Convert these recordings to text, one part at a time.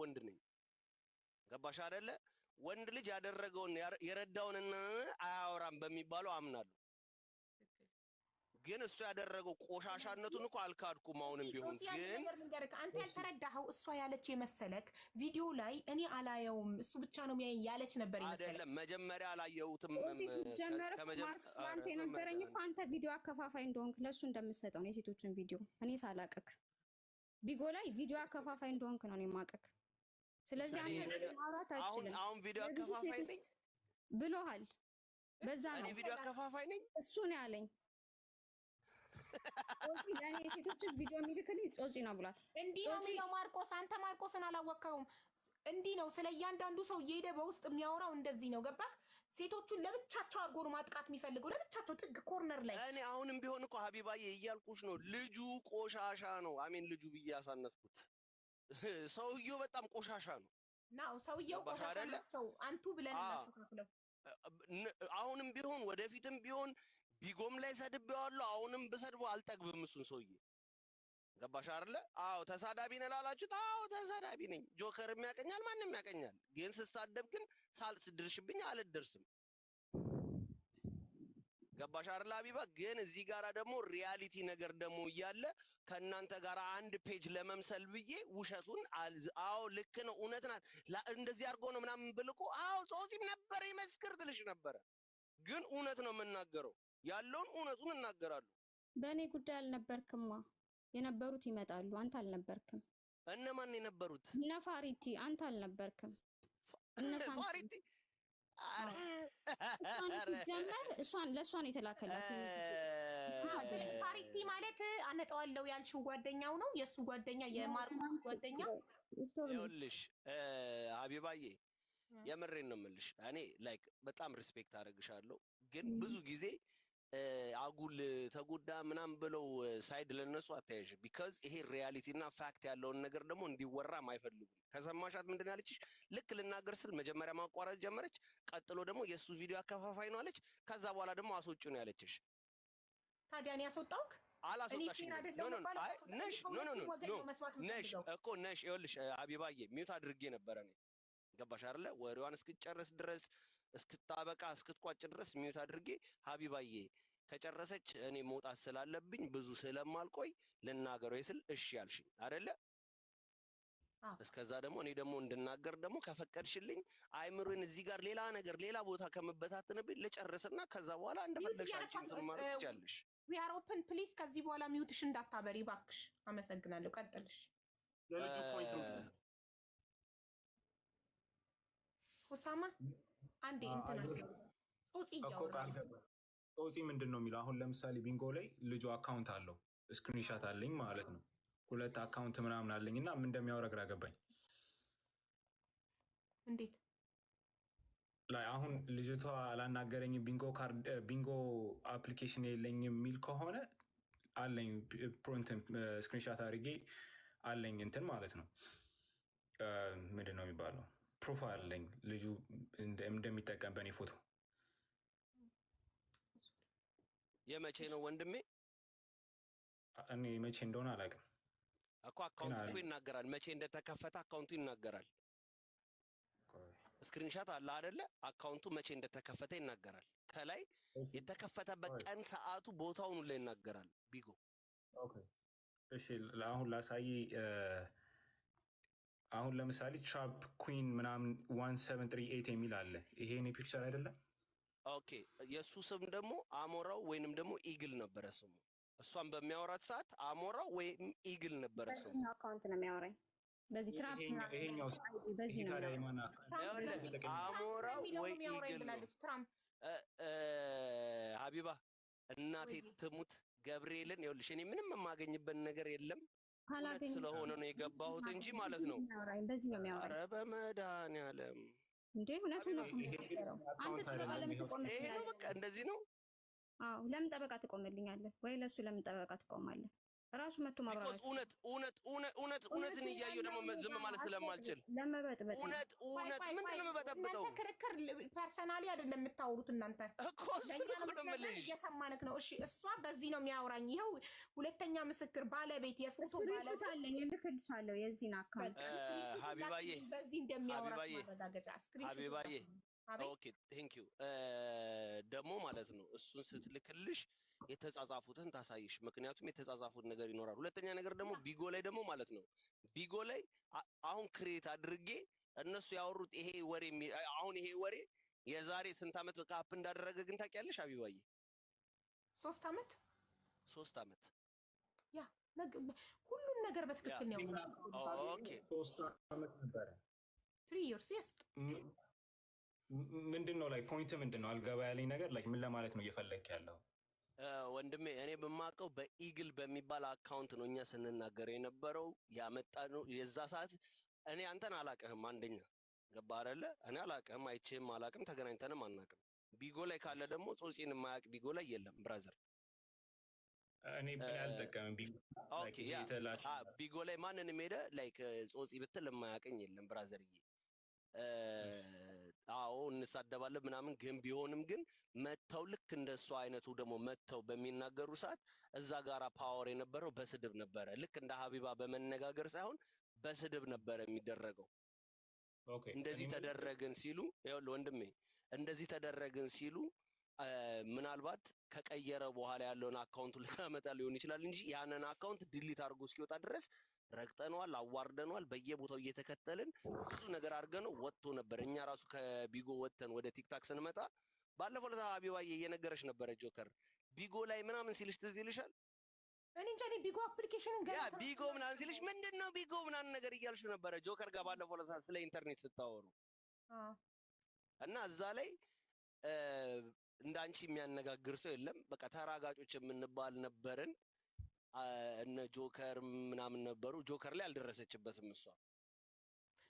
ወንድ ነኝ። ገባሽ አይደለ? ወንድ ልጅ ያደረገውን የረዳውንና አያወራም በሚባለው አምናለሁ። ግን እሱ ያደረገው ቆሻሻነቱን እኮ አልካድኩም። አሁንም ቢሆን ግን አንተ ያልተረዳኸው እሷ ያለች የመሰለክ ቪዲዮ ላይ እኔ አላየውም እሱ ብቻ ነው የሚያየኝ ያለች ነበር ይመስላል። አይደለም መጀመሪያ አላየሁትም። ማርክስ አንተ የነገረኝ እኮ አንተ ቪዲዮ አከፋፋይ እንደሆንክ ለሱ እንደምትሰጠው ነው የሴቶችን ቪዲዮ እኔ ሳላቀክ ቢጎ ላይ ቪዲዮ አከፋፋይ እንደሆንክ ነው እኔ ማቀክ። ስለዚህ አንተ ማውራት አይችልም። አሁን ቪዲዮ አከፋፋይ ነኝ ብሎሃል። በዛ ነው እኔ ቪዲዮ አከፋፋይ ነኝ እሱ ነው ያለኝ። ጾጺ ለኔ የሴቶችን ቪዲዮ የሚልክልኝ ጾጺ ነው ብሏል። እንዲህ ነው የሚለው ማርቆስ። አንተ ማርቆስን አላወቀውም። እንዲህ ነው ስለ እያንዳንዱ ሰው እየሄደ በውስጥ የሚያወራው እንደዚህ ነው። ገባክ? ሴቶቹን ለብቻቸው አድርጎ ነው ማጥቃት የሚፈልገው ለብቻቸው ጥግ ኮርነር ላይ። እኔ አሁንም ቢሆን እኮ ሀቢባዬ እያልኩሽ ነው። ልጁ ቆሻሻ ነው። አሜን ልጁ ብዬ ያሳነፍኩት ሰውየው በጣም ቆሻሻ ነው። ናው ሰውየው ቆሻሻ ነው። አንቱ ብለን እናስተካክለው። አሁንም ቢሆን ወደፊትም ቢሆን ቢጎም ላይ ሰድቤዋለሁ። አሁንም ብሰድበው አልጠግብም እሱን ሰውዬ። ገባሽ አይደለ? አዎ ተሳዳቢ ነህ ላላችሁት፣ አዎ ተሳዳቢ ነኝ። ጆከርም ያቀኛል፣ ማንም ያቀኛል። ግን ስሳደብ ግን ሳልስድርሽብኝ አልደርስም። ገባሽ አይደለ ሀቢባ? ግን እዚህ ጋራ ደግሞ ሪያሊቲ ነገር ደግሞ እያለ ከእናንተ ጋር አንድ ፔጅ ለመምሰል ብዬ ውሸቱን አዎ ልክ ነው እውነት ናት እንደዚህ አድርጎ ነው ምናምን ብልኮ አዎ ጾጺም ነበር ይመስክር ትልሽ ነበረ። ግን እውነት ነው የምናገረው፣ ያለውን እውነቱን እናገራለሁ። በእኔ ጉዳይ አልነበርክማ። የነበሩት ይመጣሉ፣ አንተ አልነበርክም። እነማን የነበሩት? እነ ፋሪቲ፣ አንተ አልነበርክም። ፋሪቲ እሷን ለእሷን የተላከላት ፋሪቲ ማለት አነጣዋለሁ ያልሽው ጓደኛው ነው፣ የእሱ ጓደኛ የማርቆስ ጓደኛ። ይኸውልሽ ሀቢባዬ የምሬን ነው የምልሽ። እኔ ላይክ በጣም ሪስፔክት አደርግሻለሁ። ግን ብዙ ጊዜ አጉል ተጎዳ ምናምን ብለው ሳይድ ለነሱ አታያዥ። ቢካዝ ይሄ ሪያሊቲ እና ፋክት ያለውን ነገር ደግሞ እንዲወራም አይፈልጉም። ከሰማሻት ምንድን ያለችሽ? ልክ ልናገር ስል መጀመሪያ ማቋረጥ ጀመረች። ቀጥሎ ደግሞ የእሱ ቪዲዮ አከፋፋይ ነው አለች። ከዛ በኋላ ደግሞ አስወጪው ነው ያለችሽ። ታዲያ እኔ ያስወጣውክ? አላስወጣሽም። ነሽ እኮ ነሽ። ይኸውልሽ ሀቢባዬ ሚውት አድርጌ ነበረ እኔ። ገባሽ አይደለ? ወሬዋን እስክትጨርስ ድረስ እስክታበቃ እስክትቋጭ ድረስ ሚውት አድርጌ ሀቢባዬ ከጨረሰች እኔ መውጣት ስላለብኝ ብዙ ስለማልቆይ ልናገረው ስል እሺ ያልሽኝ አይደለ? እስከዛ ደግሞ እኔ ደግሞ እንድናገር ደግሞ ከፈቀድሽልኝ አይምሮን እዚህ ጋር ሌላ ነገር ሌላ ቦታ ከመበታተንብኝ ልጨርስና ከዛ በኋላ እንደፈለግሽ አንቺ እንትን ማለት ትችያለሽ። we are open please። ከዚህ በኋላ ሚውትሽ እንዳታበሪ ባክሽ። አመሰግናለሁ። ቀጥልሽ። ለልጁ ፖይንት ሁሳማ አንዴ እንትና ጾጺ ምንድን ነው የሚለው? አሁን ለምሳሌ ቢንጎ ላይ ልጁ አካውንት አለው፣ ስክሪንሻት አለኝ ማለት ነው። 2 አካውንት ምናምን አለኝ እና ምን እንደሚያወራ ግራ ገባኝ። እንዴት ላይ አሁን ልጅቷ አላናገረኝም ቢንጎ አፕሊኬሽን የለኝም የሚል ከሆነ አለኝ ፕሮንትን ስክሪንሻት አድርጌ አለኝ እንትን ማለት ነው። ምንድን ነው የሚባለው? ፕሮፋይል አለኝ ልጁ እንደሚጠቀም በእኔ ፎቶ። የመቼ ነው ወንድሜ? እኔ መቼ እንደሆነ አላውቅም እኮ። አካውንቱ ይናገራል፣ መቼ እንደተከፈተ አካውንቱ ይናገራል። ስክሪንሻት አለ አይደለ? አካውንቱ መቼ እንደተከፈተ ይናገራል። ከላይ የተከፈተበት ቀን፣ ሰዓቱ፣ ቦታውን ሁሉ ይናገራል። ቢጎ እሺ፣ አሁን ላሳይ። አሁን ለምሳሌ ትራፕ ኩዊን ምናምን 1738 የሚል አለ። ይሄ እኔ ፒክቸር አይደለም። ኦኬ፣ የእሱ ስም ደግሞ አሞራው ወይንም ደግሞ ኢግል ነበረ ስሙ። እሷን በሚያወራት ሰዓት አሞራው ወይም ኢግል ነበረ ስሙ። በዚህኛው አካውንት ነው የሚያወራኝ። በዚህ ትራፕ ይሄኛው በዚህ ነው አሞራው ወይ ኢግል ነው። ሀቢባ እናቴ ትሙት ገብርኤልን ይኸውልሽ፣ እኔ ምንም የማገኝበት ነገር የለም ስለሆነ ነው የገባሁት እንጂ ማለት ነው። በዚህ ነው የሚያወራኝ። ኧረ በመድኃኒዓለም እንዴ እውነቱን ነው የምትናገረው አንተ። ጠበቃ ለምን ትቆምልኛለህ? ይሄ ነው በቃ እንደዚህ ነው። አዎ ለምን ጠበቃ ትቆምልኛለህ? ወይ ለሱ ለምን ጠበቃ ትቆማለህ? ራሱ መጥቶ ማብራራት እውነትን እያየሁ ደግሞ ዝም ማለት ስለማልችል ለመበጥበጥ እውነት ምንድን ነው የምበጠብጠው? እናንተ ክርክር ፐርሰናሊ አይደለም የምታወሩት እናንተ እኮ እየሰማንክ ነው። እሺ እሷ በዚህ ነው የሚያወራኝ። ይኸው ሁለተኛ ምስክር ባለቤት የፎቶ ባለቤት አለኝ እልክልሻለሁ የዚህን አካውንት ሀቢባዬ በዚህ እንደሚያወራሽ ማረጋገጫ ሀቢባዬ ኦኬ ቴንክ ዩ ደግሞ ማለት ነው እሱን ስትልክልሽ የተጻጻፉትን ታሳይሽ። ምክንያቱም የተጻጻፉት ነገር ይኖራል። ሁለተኛ ነገር ደግሞ ቢጎ ላይ ደግሞ ማለት ነው ቢጎ ላይ አሁን ክሬት አድርጌ እነሱ ያወሩት ይሄ ወሬ አሁን ይሄ ወሬ የዛሬ ስንት ዓመት በቃ አፕ እንዳደረገ ግን ታውቂያለሽ ሀቢባዬ? 3 ዓመት ያ ሁሉም ነገር በትክክል ነው። ኦኬ 3 ዓመት ነበር 3 years yes ምንድነው ላይ ፖይንት ምንድነው? አልገባ ያለኝ ነገር ላይ ምን ለማለት ነው እየፈለክ ያለው? ወንድሜ እኔ በማውቀው በኢግል በሚባል አካውንት ነው እኛ ስንናገር የነበረው ያመጣነው። የዛ ሰዓት እኔ አንተን አላውቅህም። አንደኛ ገባ አይደለ? እኔ አላውቅህም፣ አይቼህም አላውቅም፣ ተገናኝተንም አናውቅም። ቢጎ ላይ ካለ ደግሞ ጾጺን የማያውቅ ቢጎ ላይ የለም ብራዘር። እኔ ምን ያልጠቀም ኦኬ ያ ቢጎ ላይ ማንንም ሄደ ላይክ ጾጺ ብትል የማያውቀኝ የለም ብራዘርዬ። አዎ እንሳደባለን ምናምን ግን ቢሆንም ግን መተው ልክ እንደሱ አይነቱ ደግሞ መተው በሚናገሩ ሰዓት እዛ ጋራ ፓወር የነበረው በስድብ ነበረ። ልክ እንደ ሀቢባ በመነጋገር ሳይሆን በስድብ ነበረ የሚደረገው። እንደዚህ ተደረግን ሲሉ ይኸውልህ ወንድሜ እንደዚህ ተደረግን ሲሉ ምናልባት ከቀየረ በኋላ ያለውን አካውንቱ ልታመጣ ሊሆን ይችላል እንጂ ያንን አካውንት ዲሊት አድርጎ እስኪወጣ ድረስ ረግጠነዋል፣ አዋርደነዋል። በየቦታው እየተከተልን ብዙ ነገር አድርገነው ወጥቶ ነበር። እኛ ራሱ ከቢጎ ወጥተን ወደ ቲክታክ ስንመጣ ባለፈው ለታ ሀቢባዬ እየነገረች ነበረ ጆከር ቢጎ ላይ ምናምን ሲልሽ ትዝ ይልሻል? እኔ እንጃ ቢጎ አፕሊኬሽንን ገና ቢጎ ምናምን ሲልሽ ምንድነው ቢጎ ምናምን ነገር እያልሽ ነበረ ጆከር ጋር ባለፈው ለታ ስለ ኢንተርኔት ስታወሩ እና እዛ ላይ እንዳንቺ የሚያነጋግር ሰው የለም። በቃ ተራጋጮች የምንባል ነበርን። እነ ጆከር ምናምን ነበሩ። ጆከር ላይ አልደረሰችበትም እሷ።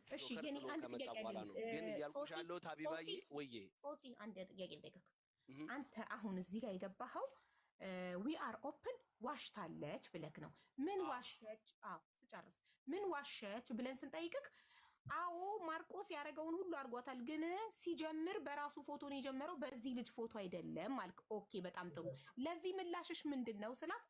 እሺ ግን አንድ ጥያቄ አለኝ። ግን እያልኩሽ ያለሁት ሀቢባዬ ወይዬ ጾጺ አንድ ጥያቄ ልጠይቅህ። አንተ አሁን እዚህ ጋር የገባኸው ዊ አር ኦፕን ዋሽታለች ብለክ ነው። ምን ዋሸች? ስጨርስ ምን ዋሸች ብለን ስንጠይቅህ አዎ ማርቆስ ያደረገውን ሁሉ አድርጓታል፣ ግን ሲጀምር በራሱ ፎቶ ነው የጀመረው፣ በዚህ ልጅ ፎቶ አይደለም አልክ። ኦኬ በጣም ጥሩ። ለዚህ ምላሽሽ ምንድን ነው ስላት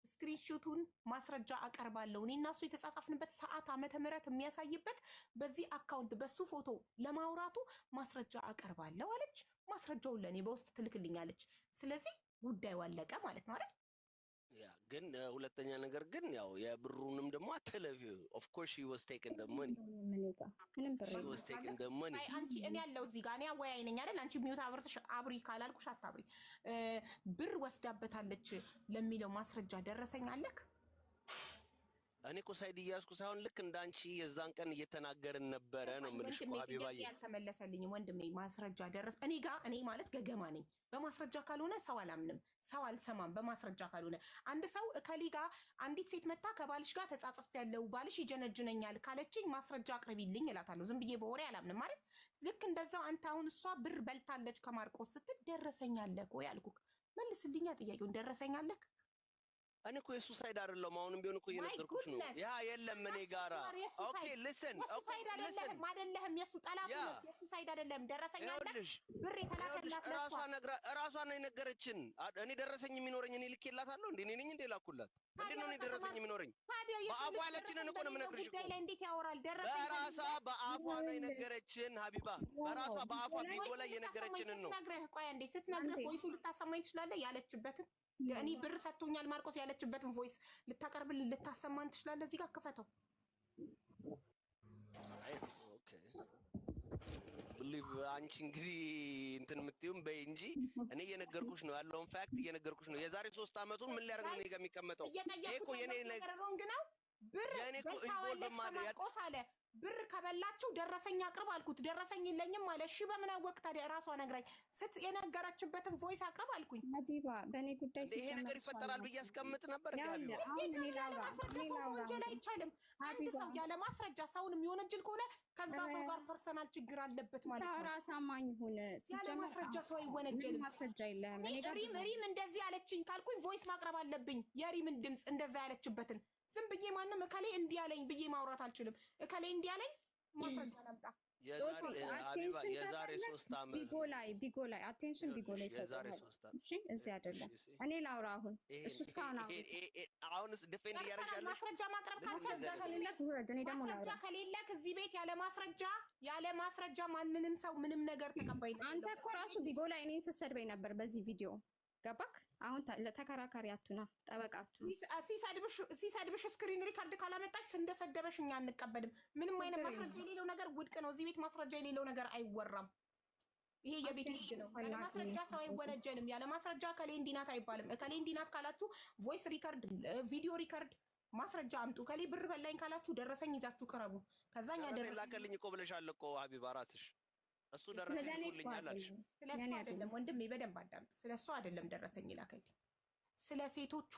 ስክሪንሾቱን ማስረጃ አቀርባለሁ እኔ እና እሱ የተጻጻፍንበት ሰዓት ዓመተ ምህረት የሚያሳይበት በዚህ አካውንት በሱ ፎቶ ለማውራቱ ማስረጃ አቀርባለሁ አለች። ማስረጃውን ለእኔ በውስጥ ትልክልኛለች። ስለዚህ ጉዳዩ አለቀ ማለት ነው አይደል? ያ ግን ሁለተኛ ነገር ግን ያው የብሩንም ደግሞ አትለፊው። ኦፍ ኮርስ ሺ ዋዝ ቴክን ዘ መኒ ሺ ዋዝ ቴክን ዘ መኒ። አንቺ እኔ ያለው እዚህ ጋር እኔ አወያይ ነኝ አይደል? አንቺ ሚውት አብርተሽ አብሪ ካላልኩሽ አታብሪ። ብር ወስዳበታለች ለሚለው ማስረጃ ደረሰኝ አለክ? እኔ እኮ ሳይድ እያዝኩ ሳይሆን ልክ እንዳንቺ የዛን ቀን እየተናገርን ነበረ ነው የምልሽ እኮ ሀቢባዬ። ያልተመለሰልኝም ወንድሜ ማስረጃ ደረስ እኔ ጋር እኔ ማለት ገገማ ነኝ። በማስረጃ ካልሆነ ሰው አላምንም፣ ሰው አልሰማም። በማስረጃ ካልሆነ አንድ ሰው እከሌ ጋር አንዲት ሴት መታ ከባልሽ ጋር ተጻጽፍ ያለው ባልሽ ይጀነጅነኛል ካለችኝ ማስረጃ አቅርቢልኝ እላታለሁ። ዝም ብዬ በወሬ አላምንም ማለት። ልክ እንደዛው አንተ አሁን እሷ ብር በልታለች ከማርቆስ ስትል ደረሰኛለክ ወይ አልኩክ። መልስልኛ ጥያቄውን። ደረሰኛለክ? እኔ እኮ የሱ ሳይድ አይደለም። አሁንም ቢሆን እኮ እየነገርኩሽ ነው። ያ የለም እኔ ጋራ ኦኬ ሊስን ኦኬ ሊስን አይደለም የሱ ጠላት ነው። የሱ ሳይድ አይደለም። ደረሰኝ አለ ብር የተላከላት እራሷ ነው የነገረችን። እኔ ደረሰኝ የሚኖረኝ እኔ ልኬላታለሁ እንዴ? እኔ ነኝ እንዴ ላኩላት? እንዴ ነው እኔ ደረሰኝ የሚኖረኝ? በአፏ ያለችንን እኮ ነው የምነግርሽ እኮ። እንዴት ያወራል? ደረሰኝ በራሷ በአፏ ነው የነገረችን ሀቢባ። በራሷ በአፏ ቢጎ ላይ የነገረችንን ነው። ቆይ አንዴ ስትነግረህ ቮይሱ ልታሰማኝ ትችላለህ? ያለችበትን እኔ ብር ሰጥቶኛል ማርቆስ ያለችበትን ቮይስ ልታቀርብልን ልታሰማን ትችላለህ? እዚህ ጋር ክፈተው። ኦኬ ብሊቭ አንቺ እንግዲህ እንትን የምትይውም በይ እንጂ እኔ እየነገርኩሽ ነው ያለውን ፋክት እየነገርኩሽ ነው። የዛሬ 3 ዓመቱን ምን ሊያደርግ ነው እኔ ጋር የሚቀመጠው? ይሄ እኮ የኔ ነገር ሮንግ ነው። ብር በልታዋለች ከማቆስ አለ። ብር ከበላችሁ ደረሰኝ አቅርብ አልኩት። ደረሰኝ የለኝም አለ። እሺ በምን አወቅ ታዲያ? ራሷ ነግራኝ የነገረችበትን ቮይስ አቅርብ አልኩኝ። ሀቢባ በእኔ ጉዳይ ይሄ ነገር ይፈጠራል ብዬ አስቀምጥ ነበር። ወንጀል አይቻልም። አንድ ሰው ያለ ማስረጃ ሰውን የሚወነጅል ከሆነ ከዛ ሰው ጋር ፐርሰናል ችግር አለበት ማለት ነው። ራስ አማኝ ሆነ ያለ ማስረጃ ሰው አይወነጀልም። ማስረጃ የለህም። ሪም እንደዚህ አለችኝ ካልኩኝ ቮይስ ማቅረብ አለብኝ። የሪምን ድምፅ እንደዛ ያለችበትን ዝም ብዬ ማንም እከሌ እንዲህ አለኝ ብዬ ማውራት አልችልም። እከሌ እንዲህ አለኝ ማስረጃ ላምጣ። የዛሬ 3 ዓመት ቢጎ ላይ አቴንሽን ቢጎ ላይ ሰጠው። እሺ እዚህ አይደለም እኔ ላውራ። አሁን እሱ እስካሁን አሁንስ ዲፌንድ እያደረግሽ ያለሽ ማስረጃ ማቅረብ ካልቻልክ ውረድ። እኔ ደግሞ ላውራ። ማስረጃ ከሌለክ እዚህ ቤት ያለ ማስረጃ ማንንም ሰው ምንም ነገር ተቀባይነት። አንተ እኮ ራሱ ቢጎ ላይ እኔን ስትሰድበኝ ነበር በዚህ ቪዲዮ ገባክ? አሁን ለተከራካሪ አቱና ጠበቃ አቱና ሲሰድብሽ ስክሪን ሪካርድ ካላመጣች እንደሰደበሽ እኛ አንቀበልም። ምንም አይነት ማስረጃ የሌለው ነገር ውድቅ ነው። እዚህ ቤት ማስረጃ የሌለው ነገር አይወራም። ይሄ የቤት ህግ ነው። ያለ ማስረጃ ሰው አይወነጀልም። ያለ ማስረጃ ከሌ እንዲናት አይባልም። ከሌ እንዲናት ካላችሁ ቮይስ ሪካርድ፣ ቪዲዮ ሪካርድ ማስረጃ አምጡ። ከሌ ብር በላኝ ካላችሁ ደረሰኝ ይዛችሁ ቅረቡ። ከዛኛ ደረሰኝ ላከልኝ እኮ ብለሻል እኮ ሀቢባ ራስሽ። እሱ ደረሰኝ ይልኛል አልሽ። ስለሱ አይደለም ወንድሜ፣ በደንብ አዳምጥ። ስለሱ አይደለም ደረሰኝ ይላከልኝ። ስለ ሴቶቹ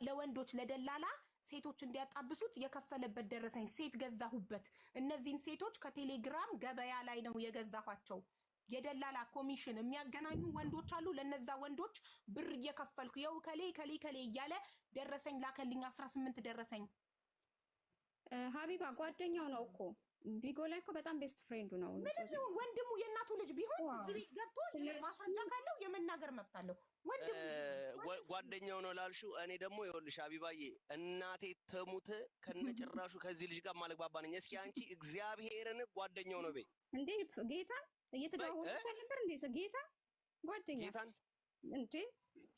ለወንዶች ለደላላ ሴቶች እንዲያጣብሱት የከፈለበት ደረሰኝ። ሴት ገዛሁበት። እነዚህን ሴቶች ከቴሌግራም ገበያ ላይ ነው የገዛኋቸው። የደላላ ኮሚሽን የሚያገናኙ ወንዶች አሉ። ለነዛ ወንዶች ብር እየከፈልኩ የው ከሌ እያለ ደረሰኝ ላከልኝ። 18 ደረሰኝ። ሀቢባ ጓደኛው ነው እኮ ቢጎ ላይ እኮ በጣም ቤስት ፍሬንዱ ነው። ምንም ይሁን ወንድሙ የእናቱ ልጅ ቢሆን እዚህ ቤት ገብቶ ማስረጃ ካለው የመናገር መብት አለው። ወንድሙ ጓደኛው ነው ላልሽው፣ እኔ ደግሞ ይኸውልሽ ሀቢባዬ እናቴ ተሙት ከነጭራሹ ከዚህ ልጅ ጋር ማለግባባ ነኝ። እስኪ አንቺ እግዚአብሔርን ጓደኛው ነው በይ እንዴ? ጌታ እየተደዋወሉ ነበር እንዴ? ጌታ ጓደኛ ጌታን እንዴ?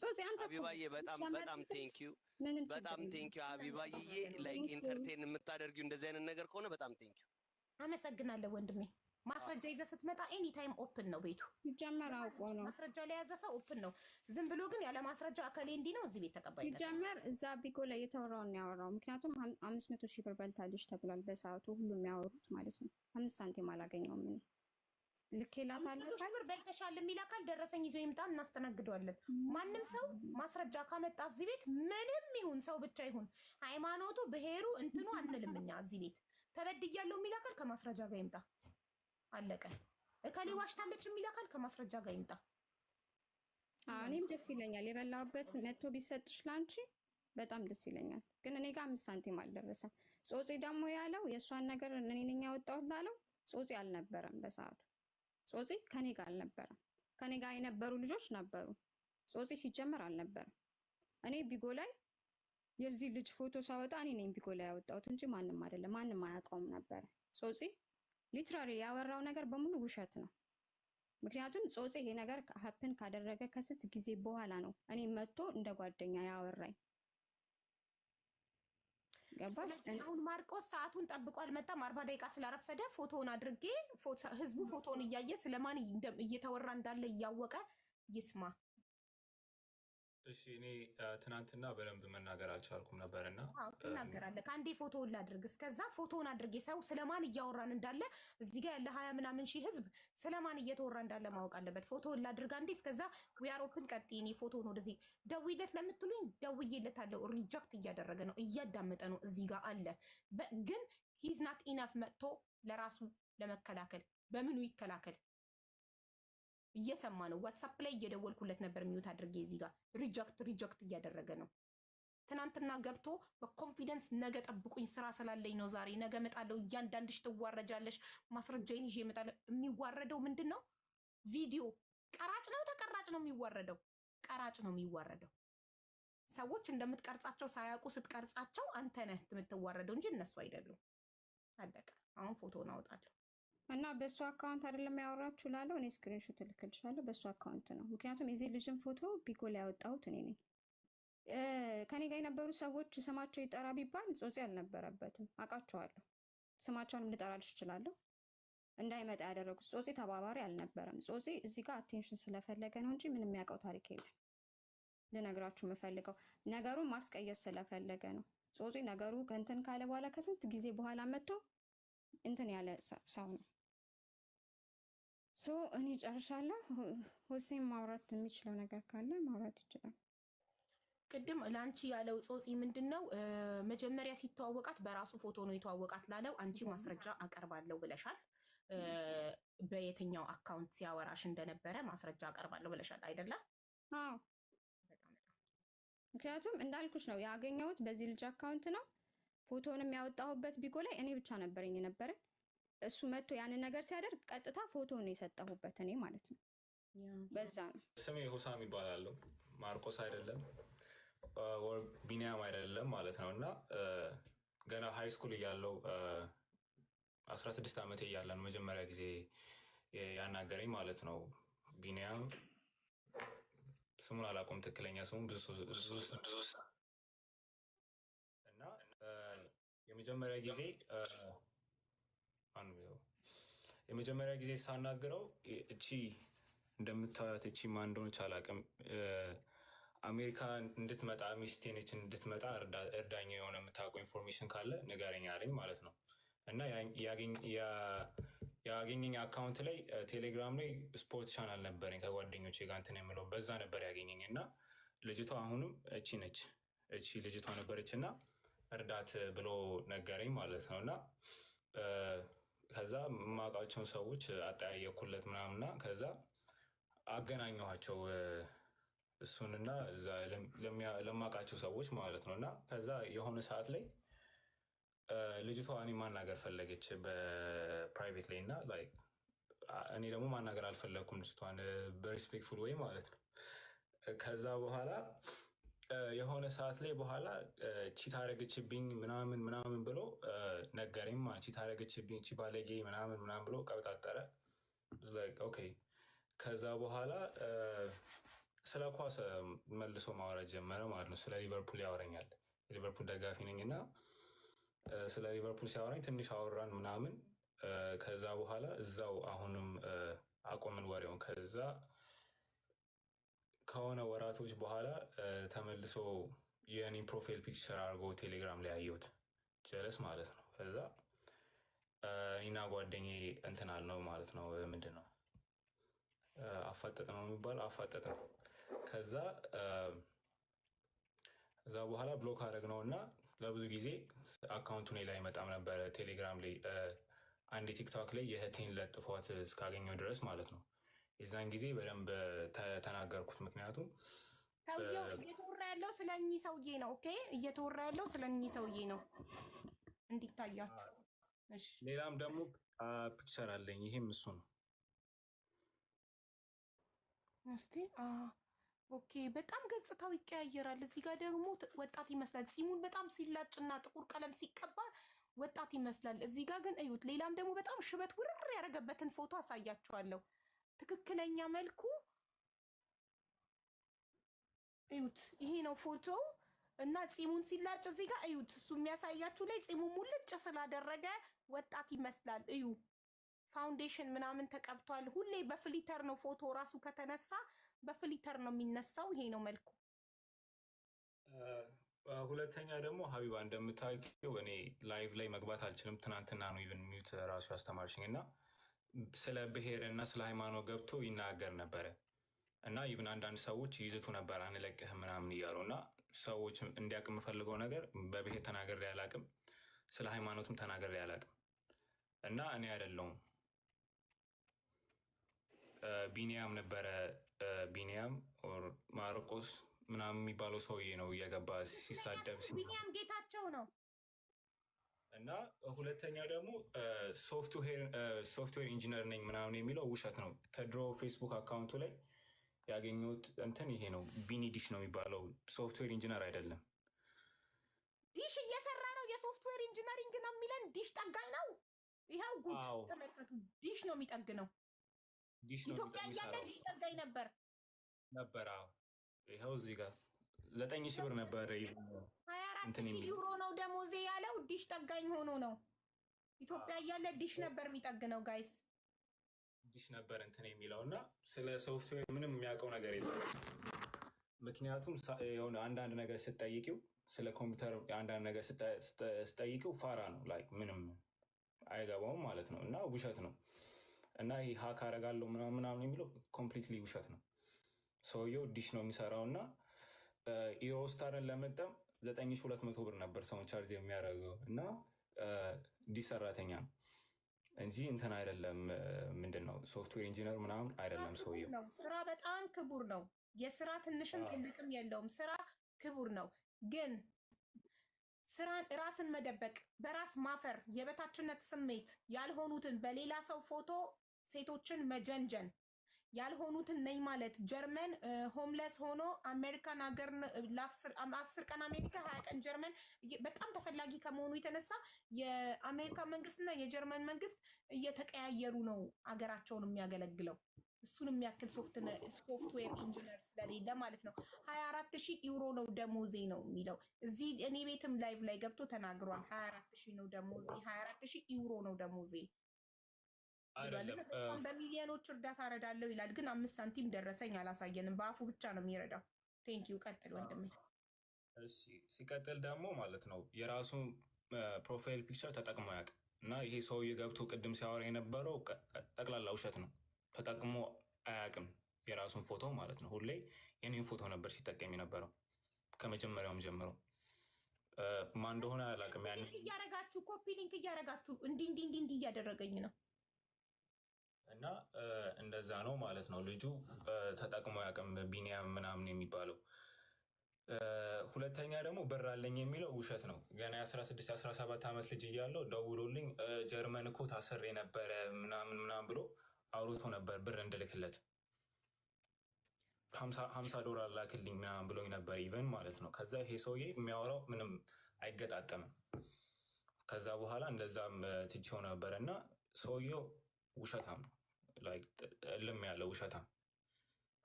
ሶሲ አንተ ሀቢባዬ በጣም ቴንኪዩ በጣም ቴንኪዩ ሀቢባዬ። ላይክ ኢንተርቴን የምታደርጊው እንደዚህ አይነት ነገር ከሆነ በጣም ቴንኪዩ። አመሰግናለሁ ወንድሜ። ማስረጃ ይዘህ ስትመጣ ኤኒ ታይም ኦፕን ነው ቤቱ። ይጀመር አውቆ ነው ማስረጃ ላይ ያዘ ሰው ኦፕን ነው። ዝም ብሎ ግን ያለ ማስረጃ አከሌ እንዲህ ነው እዚህ ቤት ተቀባይነት ይጀመር። እዛ ቢጎ ላይ የተወራውን ነው ያወራው። ምክንያቱም 500,000 ብር በልታለች ተብሏል በሰዓቱ ሁሉም የሚያወሩት ማለት ነው። 5 ሳንቲም አላገኘውም። ምን ልኬላታለሁ ብር በልተሻል የሚል አካል ደረሰኝ ይዞ ይምጣ፣ እናስተናግደዋለን። ማንም ሰው ማስረጃ ካመጣ እዚህ ቤት ምንም ይሁን ሰው ብቻ ይሁን ሃይማኖቱ፣ ብሄሩ እንትኑ አንልም እኛ እዚህ ቤት ተበድያለሁ የሚል አካል ከማስረጃ ጋር ይምጣ። አለቀ። እከሌ ዋሽታለች የሚል አካል ከማስረጃ ጋር ይምጣ። እኔም ደስ ይለኛል። የበላሁበት መቶ ቢሰጥሽ ላንቺ በጣም ደስ ይለኛል። ግን እኔ ጋር 5 ሳንቲም አልደረሰም። ጾጺ ደግሞ ያለው የእሷን ነገር እኔ ነኝ ያወጣሁት ላለው ጾጺ አልነበረም በሰዓቱ። ጾጺ ከኔ ጋር አልነበረም። ከኔ ጋር የነበሩ ልጆች ነበሩ። ጾጺ ሲጀመር አልነበረም። እኔ ቢጎ ላይ የዚህ ልጅ ፎቶ ሳወጣ እኔ ነኝ ቢጎ ላይ ያወጣሁት እንጂ ማንም አይደለም። ማንም አያውቀውም ነበር። ጾጺ ሊትራሊ ያወራው ነገር በሙሉ ውሸት ነው። ምክንያቱም ጾጺ ይሄ ነገር ሀፕን ካደረገ ከስንት ጊዜ በኋላ ነው እኔ መጥቶ እንደ ጓደኛ ያወራኝ። ገባሽ? አሁን ማርቆስ ሰዓቱን ጠብቆ አልመጣም። 40 ደቂቃ ስላረፈደ ፎቶውን አድርጌ ህዝቡ ፎቶውን እያየ ስለማን እየተወራ እንዳለ እያወቀ ይስማ። እሺ እኔ ትናንትና በደንብ መናገር አልቻልኩም ነበርና ትናገራለህ። ከአንዴ ፎቶውን ላድርግ። እስከዛ ፎቶውን አድርጌ ሰው ስለማን እያወራን እንዳለ እዚህ ጋር ያለ 20 ምናምን ሺህ ህዝብ ስለማን እየተወራ እንዳለ ማወቅ አለበት። ፎቶውን ላድርግ አንዴ። እስከዛ ዊያሮፕን ቀጥይ። እኔ ፎቶውን ወደዚህ ደውይለት ለምትሉኝ ደውዬለታለሁ። ሪጀክት እያደረገ ነው፣ እያዳመጠ ነው። እዚህ ጋር አለ ግን ሂዝ ናት ኢነፍ መጥቶ ለራሱ ለመከላከል በምኑ ይከላከል? እየሰማ ነው። ዋትሳፕ ላይ እየደወልኩለት ነበር ሚዩት አድርጌ። እዚህ ጋር ሪጀክት እያደረገ ነው። ትናንትና ገብቶ በኮንፊደንስ ነገ ጠብቁኝ ስራ ስላለኝ ነው ዛሬ ነገ እመጣለሁ፣ እያንዳንድሽ ትዋረጃለሽ፣ ማስረጃዬን ይዤ እመጣለሁ። የሚዋረደው ምንድን ነው? ቪዲዮ ቀራጭ ነው ተቀራጭ ነው የሚዋረደው? ቀራጭ ነው የሚዋረደው። ሰዎች እንደምትቀርጻቸው ሳያውቁ ስትቀርጻቸው አንተ ነህ የምትዋረደው እንጂ እነሱ አይደሉም። አለቀ። አሁን ፎቶውን አወጣለሁ እና በእሱ አካውንት አይደለም ያወራችሁ ላለው እኔ ስክሪንሾት እልክልሻለሁ። በእሱ አካውንት ነው። ምክንያቱም የዚህ ልጅን ፎቶ ቢጎ ላይ ያወጣሁት እኔ ነኝ። ከኔ ጋር የነበሩ ሰዎች ስማቸው ይጠራ ቢባል ጾጺ አልነበረበትም። አውቃቸዋለሁ። ስማቸውንም ልጠራልሽ እችላለሁ። እንዳይመጣ ያደረጉት ጾጺ ተባባሪ አልነበረም። ጾጺ እዚህ ጋር አቴንሽን ስለፈለገ ነው እንጂ ምንም የሚያውቀው ታሪክ የለም። ልነግራችሁ የምፈልገው ነገሩን ማስቀየስ ስለፈለገ ነው። ጾጺ ነገሩ ከእንትን ካለ በኋላ ከስንት ጊዜ በኋላ መጥቶ እንትን ያለ ሰው ነው። ሶ እኔ ጨርሻለሁ። ሁሴን ማውራት የሚችለው ነገር ካለ ማውራት ይችላል። ቅድም ለአንቺ ያለው ጾጺ ምንድነው መጀመሪያ ሲተዋወቃት በራሱ ፎቶ ነው የተዋወቃት ላለው አንቺ ማስረጃ አቀርባለሁ ብለሻል። በየትኛው አካውንት ሲያወራሽ እንደነበረ ማስረጃ አቀርባለሁ ብለሻል አይደለም? አዎ፣ ምክንያቱም እንዳልኩሽ ነው ያገኘሁት በዚህ ልጅ አካውንት ነው። ፎቶንም ያወጣሁበት ቢጎ ላይ እኔ ብቻ ነበረኝ የነበረን። እሱ መጥቶ ያንን ነገር ሲያደርግ ቀጥታ ፎቶ ነው የሰጠሁበት እኔ ማለት ነው። በዛ ነው። ስሜ ሁሳም ይባላል። ማርቆስ አይደለም ቢኒያም አይደለም ማለት ነው። እና ገና ሃይ ስኩል እያለው 16 ዓመቴ እያለ ነው መጀመሪያ ጊዜ ያናገረኝ ማለት ነው። ቢኒያም ስሙን አላውቀውም፣ ትክክለኛ ስሙን ብዙ እና የመጀመሪያ ጊዜ ሳናግረው እቺ እንደምታዩት እቺ ማን እንደሆነች አላውቅም፣ አሜሪካ እንድትመጣ ሚስቴ ነች እንድትመጣ እርዳኝ፣ የሆነ የምታውቀው ኢንፎርሜሽን ካለ ንገረኝ አለኝ ማለት ነው። እና ያገኘኝ አካውንት ላይ ቴሌግራም ላይ ስፖርት ቻናል ነበረኝ ከጓደኞቼ ጋር እንትን የምለው በዛ ነበር ያገኘኝ። እና ልጅቷ አሁንም እቺ ነች፣ እቺ ልጅቷ ነበረች እና እርዳት ብሎ ነገረኝ ማለት ነው። እና ከዛ የማውቃቸውን ሰዎች አጠያየኩለት ምናምና ከዛ አገናኘኋቸው እሱንና እዛ ለማውቃቸው ሰዎች ማለት ነው። እና ከዛ የሆነ ሰዓት ላይ ልጅቷ እኔ ማናገር ፈለገች በፕራይቬት ላይ እና እኔ ደግሞ ማናገር አልፈለግኩም ልጅቷን በሪስፔክትፉል ወይ ማለት ነው። ከዛ በኋላ የሆነ ሰዓት ላይ በኋላ ቺት አደረገችብኝ ምናምን ብሎ ነገረኝ። ቺት አደረገችብኝ ቺ ባለጌ ምናምን ብሎ ቀብጣጠረ። ኦኬ። ከዛ በኋላ ስለ ኳስ መልሶ ማውራት ጀመረ ማለት ነው። ስለ ሊቨርፑል ያወረኛል። የሊቨርፑል ደጋፊ ነኝ እና ስለ ሊቨርፑል ሲያወራኝ ትንሽ አወራን ምናምን። ከዛ በኋላ እዛው አሁንም አቆምን ወሬውን። ከዛ ከሆነ ወራቶች በኋላ ተመልሶ የኔን ፕሮፋይል ፒክቸር አድርጎ ቴሌግራም ላይ አየሁት። ጀለስ ማለት ነው። ከዛ እኔና ጓደኛዬ እንትን አልነው ማለት ነው። ምንድን ነው አፋጠጥ ነው የሚባለው? አፋጠጥ ነው። ከዛ በኋላ ብሎክ አደረግነው እና ለብዙ ጊዜ አካውንቱ ላይ አይመጣም ነበረ ቴሌግራም ላይ። አንድ ቲክቶክ ላይ የእህቴን ለጥፏት እስካገኘው ድረስ ማለት ነው። የዛን ጊዜ በደንብ ተናገርኩት። ምክንያቱም ሰውየው እየተወራ ያለው ስለ እኚህ ሰውዬ ነው። ኦኬ፣ እየተወራ ያለው ስለ እኚህ ሰውዬ ነው እንዲታያችሁ። እሺ፣ ሌላም ደግሞ ፒክቸር አለኝ። ይሄም እሱ ነው። እስቲ ኦኬ፣ በጣም ገጽታው ይቀያየራል። እዚህ ጋር ደግሞ ወጣት ይመስላል። ፂሙን በጣም ሲላጭና ጥቁር ቀለም ሲቀባ ወጣት ይመስላል። እዚህ ጋር ግን እዩት። ሌላም ደግሞ በጣም ሽበት ውርር ያደረገበትን ፎቶ አሳያችኋለሁ። ትክክለኛ መልኩ እዩት። ይሄ ነው ፎቶ እና ፂሙን ሲላጭ እዚህ ጋር እዩት። እሱ የሚያሳያችሁ ላይ ፂሙ ሙልጭ ስላደረገ ወጣት ይመስላል። እዩ፣ ፋውንዴሽን ምናምን ተቀብቷል። ሁሌ በፍሊተር ነው ፎቶ ራሱ ከተነሳ በፍሊተር ነው የሚነሳው። ይሄ ነው መልኩ። ሁለተኛ ደግሞ ሀቢባ እንደምታውቂው እኔ ላይቭ ላይ መግባት አልችልም። ትናንትና ነው ኢቨን ሚዩት ራሱ ያስተማርሽኝ እና ስለ ብሔር እና ስለ ሃይማኖት ገብቶ ይናገር ነበረ እና ኢቨን አንዳንድ ሰዎች ይዝቱ ነበር አንለቅህም ምናምን እያሉ እና ሰዎች እንዲያውቅ የምፈልገው ነገር በብሔር ተናግሬ አላውቅም፣ ስለ ሃይማኖትም ተናግሬ አላውቅም እና እኔ አይደለሁም ቢኒያም ነበረ። ቢኒያም ማርቆስ ምናምን የሚባለው ሰውዬ ነው እየገባ ሲሳደብ። ቢኒያም ጌታቸው ነው። እና ሁለተኛ ደግሞ ሶፍትዌር ኢንጂነር ነኝ ምናምን የሚለው ውሸት ነው። ከድሮ ፌስቡክ አካውንቱ ላይ ያገኘሁት እንትን ይሄ ነው። ቢኒ ዲሽ ነው የሚባለው፣ ሶፍትዌር ኢንጂነር አይደለም። ዲሽ እየሰራ ነው። የሶፍትዌር ኢንጂነሪንግ ነው የሚለን። ዲሽ ጠጋኝ ነው። ይኸው ጉድ ተመልከቱ። ዲሽ ነው የሚጠግነው። ኢትዮጵያ እያለ ዲሽ ጠጋኝ ነበር። አዎ ይኸው እዚህ ጋር 9,000 ብር ነበር። 24,000 ዩሮ ነው ደሞዜ ያለው። ዲሽ ጠጋኝ ሆኖ ነው። ኢትዮጵያ እያለ ዲሽ ነበር የሚጠግነው። ጋይስ ዲሽ ነበር እንትን የሚለው እና ስለ ሶፍትዌር ምንም የሚያውቀው ነገር የለም። ምክንያቱም የሆነ አንዳንድ ነገር ስትጠይቂው ስለ ኮምፒውተር አንዳንድ ነገር ስጠይቀው ፋራ ነው፣ ላይክ ምንም አይገባውም ማለት ነው። እና ውሸት ነው። እና ይህ ሀክ አደርጋለሁ ምናምን የሚለው ኮምፕሊትሊ ውሸት ነው። ሰውየው ዲሽ ነው የሚሰራው እና ኢሮስታርን ለመጠም 9200 ብር ነበር ሰውን ቻርጅ የሚያደርገው እና ዲሽ ሰራተኛ ነው እንጂ እንትን አይደለም። ምንድን ነው ሶፍትዌር ኢንጂነር ምናምን አይደለም ሰውየው። ስራ በጣም ክቡር ነው። የስራ ትንሽም ትልቅም የለውም። ስራ ክቡር ነው። ግን ስራን ራስን መደበቅ፣ በራስ ማፈር፣ የበታችነት ስሜት ያልሆኑትን በሌላ ሰው ፎቶ ሴቶችን መጀንጀን ያልሆኑትን ነኝ ማለት ጀርመን ሆምለስ ሆኖ አሜሪካን ሀገር ለ10 ቀን አሜሪካ 20 ቀን ጀርመን በጣም ተፈላጊ ከመሆኑ የተነሳ የአሜሪካ መንግስትና የጀርመን መንግስት እየተቀያየሩ ነው አገራቸውን የሚያገለግለው። እሱን የሚያክል ሶፍትዌር ኢንጂነር ስለሌለ ማለት ነው። 24,000 ዩሮ ነው ደሞዜ ነው የሚለው እዚህ እኔ ቤትም ላይቭ ላይ ገብቶ ተናግሯል። 24,000 ነው ደሞዜ፣ 24,000 ዩሮ ነው ደሞዜ። በሚሊዮኖች እርዳታ እረዳለሁ ይላል፣ ግን 5 ሳንቲም ደረሰኝ አላሳየንም። በአፉ ብቻ ነው የሚረዳው። ቴንኪው ቀጥል ወንድሜ። ሲቀጥል ደግሞ ማለት ነው የራሱ ፕሮፋይል ፒክቸር ተጠቅሞ ያውቅ እና ይሄ ሰውዬ ገብቶ ቅድም ሲያወራ የነበረው ጠቅላላ ውሸት ነው። ተጠቅሞ አያውቅም የራሱን ፎቶ ማለት ነው። ሁሌ የኔን ፎቶ ነበር ሲጠቀም የነበረው ከመጀመሪያውም ጀምሮ። ማን እንደሆነ አላውቅም። እያረጋችሁ ኮፒ ሊንክ እያረጋችሁ እንዲህ እያደረገኝ ነው እና እንደዛ ነው ማለት ነው። ልጁ ተጠቅሞ ያውቅም ቢኒያም ምናምን የሚባለው። ሁለተኛ ደግሞ ብር አለኝ የሚለው ውሸት ነው። ገና የ16 17 ዓመት ልጅ እያለው ደውሎልኝ ጀርመን እኮ ታስሬ ነበረ ምናምን ብሎ አውርቶ ነበር ብር እንድልክለት $50 ላክልኝ ምናምን ብሎኝ ነበር ኢቨን ማለት ነው። ከዛ ይሄ ሰውዬ የሚያወራው ምንም አይገጣጠምም። ከዛ በኋላ እንደዛም ትቼው ነበር እና ሰውየው ውሸታም ነው፣ እልም ያለ ውሸታም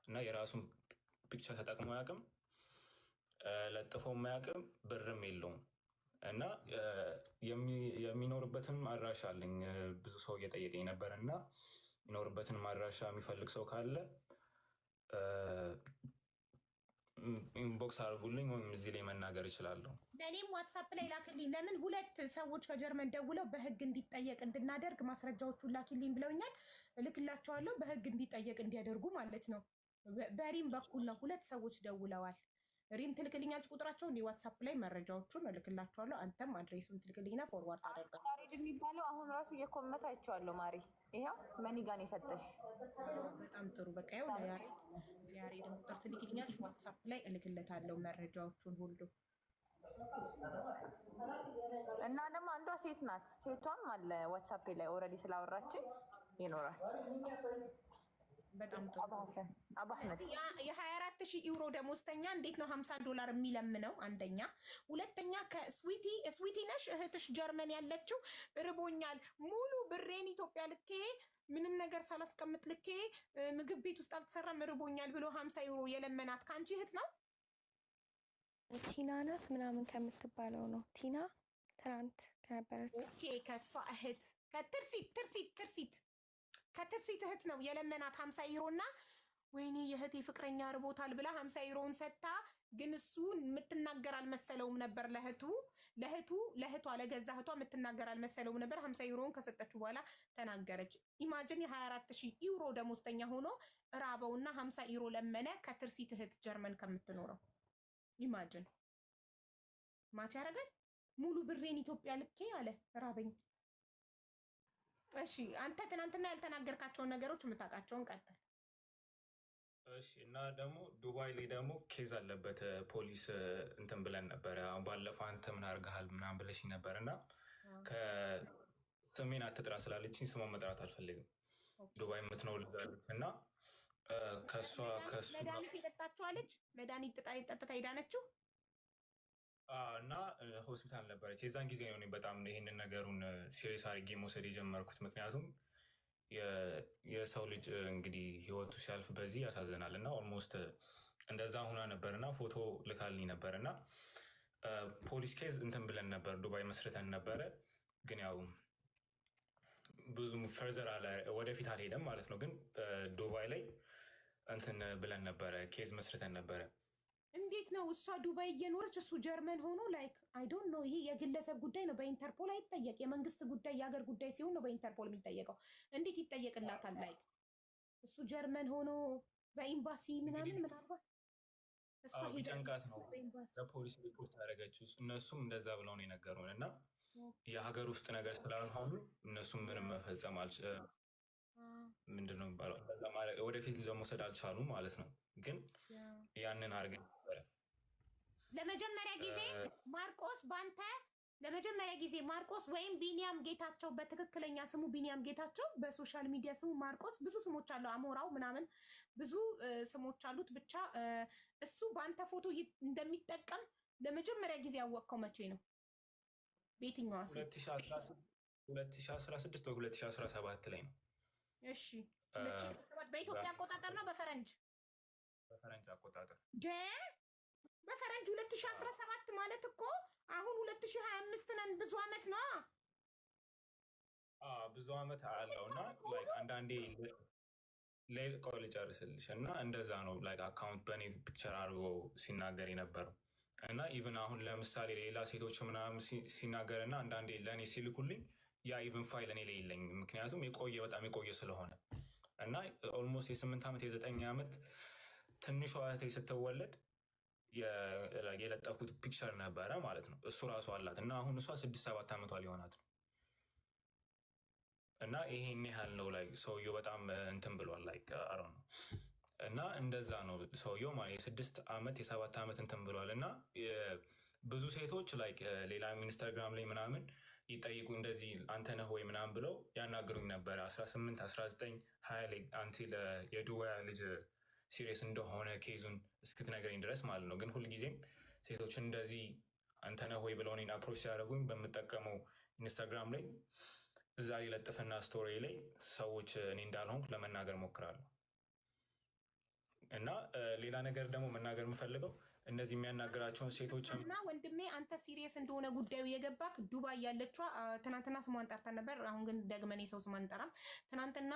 እና የራሱን ፒክቸር ተጠቅሞ አያውቅም፣ ለጥፎም አያውቅም፣ ብርም የለውም እና የሚኖርበትም አድራሻ አለኝ። ብዙ ሰው እየጠየቀኝ ነበር እና የሚኖርበትን አድራሻ የሚፈልግ ሰው ካለ ኢንቦክስ አድርጉልኝ ወይም እዚህ ላይ መናገር ይችላለሁ። ለእኔም ዋትሳፕ ላይ ላክልኝ። ለምን 2 ሰዎች ከጀርመን ደውለው በህግ እንዲጠየቅ እንድናደርግ ማስረጃዎቹን ላኪልኝ ብለውኛል። እልክላቸዋለሁ በህግ እንዲጠየቅ እንዲያደርጉ ማለት ነው። በሪም በኩል ነው 2 ሰዎች ደውለዋል። ሪም ትልክልኛለች ቁጥራቸው እንዲ ዋትሳፕ ላይ መረጃዎቹን እልክላቸዋለሁ። አንተም አድሬሱን ትልክልኝና ፎርዋርድ አደርጋለሁ። ያሬድ የሚባለው አሁን ራሱ እየኮመት አይቼዋለሁ። ማሪ ይኸው መኒጋን የሰጠሽ በጣም ጥሩ። በቃ ይኸው ያሬድን ቁጥር ትልክልኛለች ዋትሳፕ ላይ እልክለታለሁ መረጃዎቹን ሁሉ። እና ደግሞ አንዷ ሴት ናት። ሴቷም አለ ዋትሳፕ ላይ ኦልሬዲ ስላወራችን ይኖራል። በጣም ጥሩ። አባህመድ የ24,000 ዩሮ ደሞዝተኛ እንዴት ነው $50 የሚለምነው? አንደኛ። ሁለተኛ ከስዊቲ ነሽ እህትሽ ጀርመን ያለችው ርቦኛል ሙሉ ብሬን ኢትዮጵያ ልኬ ምንም ነገር ሳላስቀምጥ ልኬ ምግብ ቤት ውስጥ አልተሰራም ርቦኛል ብሎ 50 ዩሮ የለመናት ከአንቺ እህት ነው? ቲና ናት ምናምን ከምትባለው ነው። ቲና ትናንት ከነበረች። ኦኬ ከሷ እህት ከትርሲት እህት ነው የለመናት 50 ዩሮ እና ወይኔ የእህቴ ፍቅረኛ ርቦታል ብላ 50 ዩሮውን ሰጥታ፣ ግን እሱ የምትናገር አልመሰለውም ነበር። ለእህቷ ለገዛ እህቷ የምትናገር አልመሰለውም ነበር። 50 ዩሮውን ከሰጠችው በኋላ ተናገረች። ኢማጅን የ24,000 ዩሮ ደሞዝተኛ ሆኖ ራበውና 50 ዩሮ ለመነ ከትርሲት እህት ጀርመን ከምትኖረው። ኢማጅን ማች ያደርጋል። ሙሉ ብሬን ኢትዮጵያ ልኬ አለ ራበኝ። እሺ አንተ ትናንትና ያልተናገርካቸውን ነገሮች የምታውቃቸውን ቀጥል። እሺ እና ደግሞ ዱባይ ላይ ደግሞ ኬዝ አለበት ፖሊስ እንትን ብለን ነበረ። አሁን ባለፈው አንተ ምን አድርገሃል ምናምን ብለሽኝ ነበር እና ከስሜን አትጥራ ስላለችኝ ስሟን መጥራት አልፈልግም። ዱባይ የምትኖር ልጅ እና ከእሷ መድኃኒት የጠጣችኋለች መድኃኒት ጠጥታ ሄዳነችው እና ሆስፒታል ነበረች። የዛን ጊዜ ነው በጣም ይህንን ነገሩን ሲሪየስ አድርጌ መውሰድ የጀመርኩት። ምክንያቱም የሰው ልጅ እንግዲህ ህይወቱ ሲያልፍ በዚህ ያሳዝናል እና ኦልሞስት እንደዛ ሁና ነበር እና ፎቶ ልካልኝ ነበር እና ፖሊስ ኬዝ እንትን ብለን ነበር ዱባይ መስርተን ነበረ። ግን ያው ብዙም ፈርዘር ወደፊት አልሄደም ማለት ነው። ግን ዱባይ ላይ እንትን ብለን ነበረ ኬዝ መስርተን ነበረ እንዴት ነው እሷ ዱባይ እየኖረች እሱ ጀርመን ሆኖ ላይክ አይ ዶንት ኖ። ይሄ የግለሰብ ጉዳይ ነው፣ በኢንተርፖል አይጠየቅ። የመንግስት ጉዳይ የሀገር ጉዳይ ሲሆን ነው በኢንተርፖል የሚጠየቀው። እንዴት ይጠየቅላታል? ላይክ እሱ ጀርመን ሆኖ በኤምባሲ ምናምን ምናልባት እሷ ቢጨንቃት ነው ለፖሊስ ሪፖርት ያደረገችው። እነሱም እንደዛ ብለው ነው የነገሩን እና የሀገር ውስጥ ነገር ስላልሆኑ እነሱም ምንም መፈጸም ምንድነው የሚባለው ወደፊት ለመውሰድ አልቻሉም ማለት ነው። ግን ያንን አድርገን ነበረ ለመጀመሪያ ጊዜ ማርቆስ ባንተ ለመጀመሪያ ጊዜ ማርቆስ ወይም ቢኒያም ጌታቸው፣ በትክክለኛ ስሙ ቢኒያም ጌታቸው፣ በሶሻል ሚዲያ ስሙ ማርቆስ። ብዙ ስሞች አለው፣ አሞራው ምናምን ብዙ ስሞች አሉት። ብቻ እሱ በአንተ ፎቶ እንደሚጠቀም ለመጀመሪያ ጊዜ ያወቅከው መቼ ነው? በየትኛዋ? 2016 ወይ 2017 ላይ ነው። እሺ በኢትዮጵያ አቆጣጠር ነው በፈረንጅ አቆጣጠር? በፈረንጅ 2017 ማለት እኮ አሁን 2025 ነን። ብዙ አመት ነው። ብዙ አመት አለው እና አንዳንዴ ቆይ ልጨርስልሽ እና እንደዛ ነው አካውንት በእኔ ፒክቸር አድርጎ ሲናገር የነበረው እና ኢቭን አሁን ለምሳሌ ሌላ ሴቶች ምናምን ሲናገር እና አንዳንዴ ለእኔ ሲልኩልኝ ያ ኢቭን ፋይል እኔ ላይ የለኝም፣ ምክንያቱም በጣም የቆየ ስለሆነ እና ኦልሞስት የ8 ዓመት የ9 ዓመት ትንሿ እህቴ ስትወለድ የለጠፉት ፒክቸር ነበረ ማለት ነው። እሱ ራሱ አላት እና አሁን እሷ 6-7 ዓመቷ ሊሆናት ነው እና ይሄን ያህል ነው ሰውየው በጣም እንትን ብሏል አሮ ነው እና እንደዛ ነው ሰውየው ማለት የ6 ዓመት የ7 ዓመት እንትን ብሏል እና ብዙ ሴቶች ሌላ ኢንስታግራም ላይ ምናምን ይጠይቁ እንደዚህ አንተ ነህ ወይ ምናምን ብለው ያናግሩኝ ነበረ 18 19 20 ላይ አንቲ የዱባይ ልጅ ሲሪየስ እንደሆነ ኬዙን እስክትነግረኝ ድረስ ማለት ነው። ግን ሁልጊዜም ሴቶች እንደዚህ አንተ ነህ ወይ ብለው እኔን አፕሮች ሲያደርጉኝ በምጠቀመው ኢንስታግራም ላይ እዛ ላይ ለጥፍና ስቶሪ ላይ ሰዎች እኔ እንዳልሆንኩ ለመናገር ሞክራለሁ። እና ሌላ ነገር ደግሞ መናገር የምፈልገው እነዚህ የሚያናገራቸውን ሴቶች እና ወንድሜ አንተ ሲሪየስ እንደሆነ ጉዳዩ የገባክ ዱባይ ያለችዋ ትናንትና ስሟን ጠርተን ነበር። አሁን ግን ደግመን የሰው ስሟን አንጠራም። ትናንትና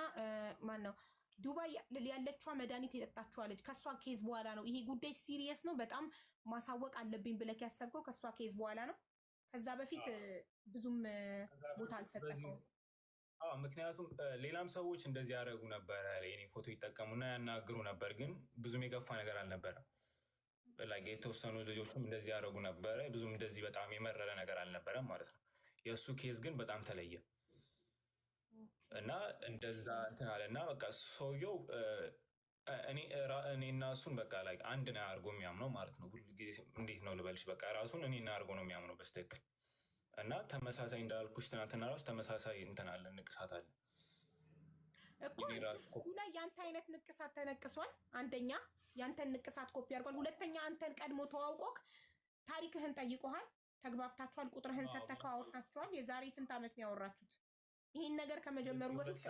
ማን ነው ዱባይ ያለችዋ መድኃኒት የጠጣችዋለች ከእሷ ኬዝ በኋላ ነው። ይሄ ጉዳይ ሲሪየስ ነው፣ በጣም ማሳወቅ አለብኝ ብለህ ያሰብከው ከእሷ ኬዝ በኋላ ነው። ከዛ በፊት ብዙም ቦታ አልሰጠከውም። ምክንያቱም ሌላም ሰዎች እንደዚህ ያደረጉ ነበረ። የኔ ፎቶ ይጠቀሙና ያናግሩ ነበር፣ ግን ብዙም የገፋ ነገር አልነበረም። የተወሰኑ ልጆችም እንደዚህ ያደረጉ ነበረ። ብዙም እንደዚህ በጣም የመረረ ነገር አልነበረም ማለት ነው። የእሱ ኬዝ ግን በጣም ተለየ እና እንደዛ እንትን አለ እና በቃ ሰውየው እኔና እሱን በቃ አንድ ነው አድርጎ የሚያምነው ማለት ነው። ሁልጊዜ እንዴት ነው ልበልሽ፣ በቃ ራሱን እኔና አድርጎ ነው የሚያምነው በስትክክል እና ተመሳሳይ እንዳልኩሽ ትናንትና ራሱ ተመሳሳይ እንትን አለ፣ ንቅሳት አለ እኮ ላይ ያንተ አይነት ንቅሳት ተነቅሷል። አንደኛ ያንተን ንቅሳት ኮፒ አድርጓል። ሁለተኛ አንተን ቀድሞ ተዋውቆክ ታሪክህን ጠይቆሃል፣ ተግባብታችኋል፣ ቁጥርህን ሰጥተከው አውርታችኋል። የዛሬ ስንት ዓመት ነው ያወራችሁት? ይህን ነገር ከመጀመሩ በፊት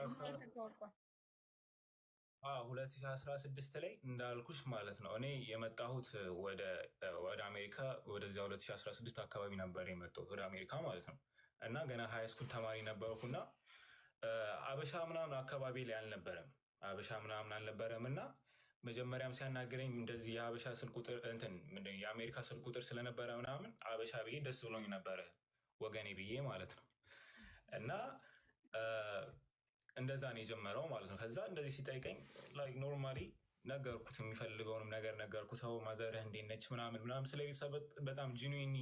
ተዋውቋል። 2016 ላይ እንዳልኩሽ ማለት ነው። እኔ የመጣሁት ወደ አሜሪካ ወደዚያ 2016 አካባቢ ነበር የመጣሁት ወደ አሜሪካ ማለት ነው። እና ገና ሃይ ስኩል ተማሪ ነበርኩና አበሻ ምናምን አካባቢ ላይ አልነበረም፣ እና መጀመሪያም ሲያናግረኝ እንደዚህ የአበሻ ስልክ ቁጥር የአሜሪካ ስልክ ቁጥር ስለነበረ ምናምን አበሻ ብዬ ደስ ብሎኝ ነበረ፣ ወገኔ ብዬ ማለት ነው። እና እንደዛ ነው የጀመረው ማለት ነው። ከዛ እንደዚህ ሲጠይቀኝ ኖርማሊ ነገርኩት፣ የሚፈልገውንም ነገር ነገርኩት። ማዘርህ እንዴት ነች ምናምን ስለ ቤተሰብ በጣም ጂኒኒ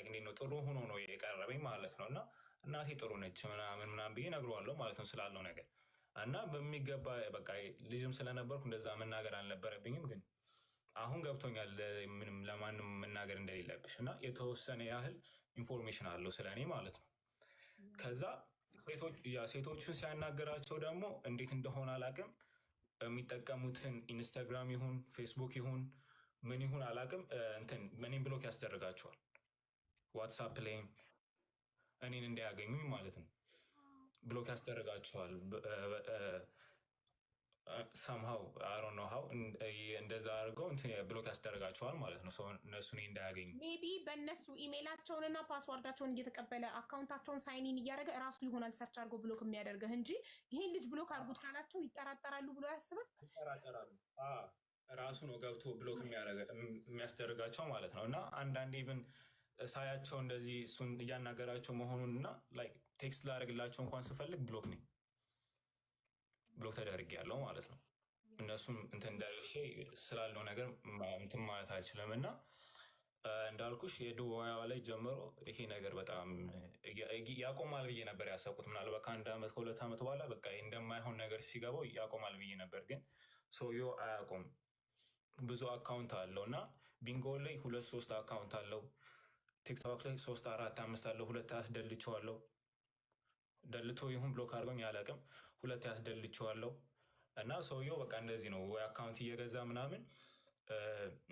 እንዴት ነው ጥሩ ሆኖ ነው የቀረበኝ ማለት ነው። እና እናቴ ጥሩ ነች ምናምን ብዬ ነግረዋለሁ ማለት ነው ስላለው ነገር እና በሚገባ በቃ ልጅም ስለነበርኩ እንደዛ መናገር አልነበረብኝም። ግን አሁን ገብቶኛል ምንም ለማንም መናገር እንደሌለብሽ እና የተወሰነ ያህል ኢንፎርሜሽን አለው ስለ እኔ ማለት ነው። ከዛ ሴቶቹን ሲያናገራቸው ደግሞ እንዴት እንደሆነ አላቅም፣ የሚጠቀሙትን ኢንስታግራም ይሁን ፌስቡክ ይሁን ምን ይሁን አላቅም፣ እኔን ብሎክ ያስደርጋቸዋል። ዋትሳፕ ላይም እኔን እንዳያገኙኝ ማለት ነው ብሎክ ያስደርጋቸዋል። ሰምሃው አይ ዶንት ኖ ሃው እንደዛ አድርገው ብሎክ ያስደርጋቸዋል ማለት ነው። እነሱ እንዳያገኙ ሜቢ በእነሱ ኢሜይላቸውንና ፓስዋርዳቸውን እየተቀበለ አካውንታቸውን ሳይኒን እያደረገ እራሱ ይሆናል ሰርች አድርጎ ብሎክ የሚያደርግህ እንጂ ይሄን ልጅ ብሎክ አድርጉት ካላቸው ይጠራጠራሉ ብሎ ያስባል። ይጠራጠራሉ። ራሱ ነው ገብቶ ብሎክ የሚያስደርጋቸው ማለት ነው። እና አንዳንዴ ኢቭን ሳያቸው እንደዚህ እሱን እያናገራቸው መሆኑን እና ቴክስት ላደርግላቸው እንኳን ስፈልግ ብሎክ ተደርጌያለሁ ማለት ነው። እነሱም እንትን እንዳልሽ ስላለው ነገር እንትን ማለት አልችልም። እና እንዳልኩሽ የዱባይዋ ላይ ጀምሮ ይሄ ነገር በጣም ያቆማል ብዬ ነበር ያሰብኩት። ምናልባት ከ1 ዓመት ከ2 ዓመት በኋላ በቃ እንደማይሆን ነገር ሲገባው ያቆማል ብዬ ነበር። ግን ሰውየው አያቆም። ብዙ አካውንት አለው እና ቢንጎ ላይ 2-3 አካውንት አለው። ቲክቶክ ላይ 3-4-5 አለው። 2 ያስደልቸዋለሁ። ደልቶ ይሁን ብሎክ አድርጎኝ አላውቅም። 2 ያስደልቸዋለሁ። እና ሰውየው በቃ እንደዚህ ነው። ወይ አካውንት እየገዛ ምናምን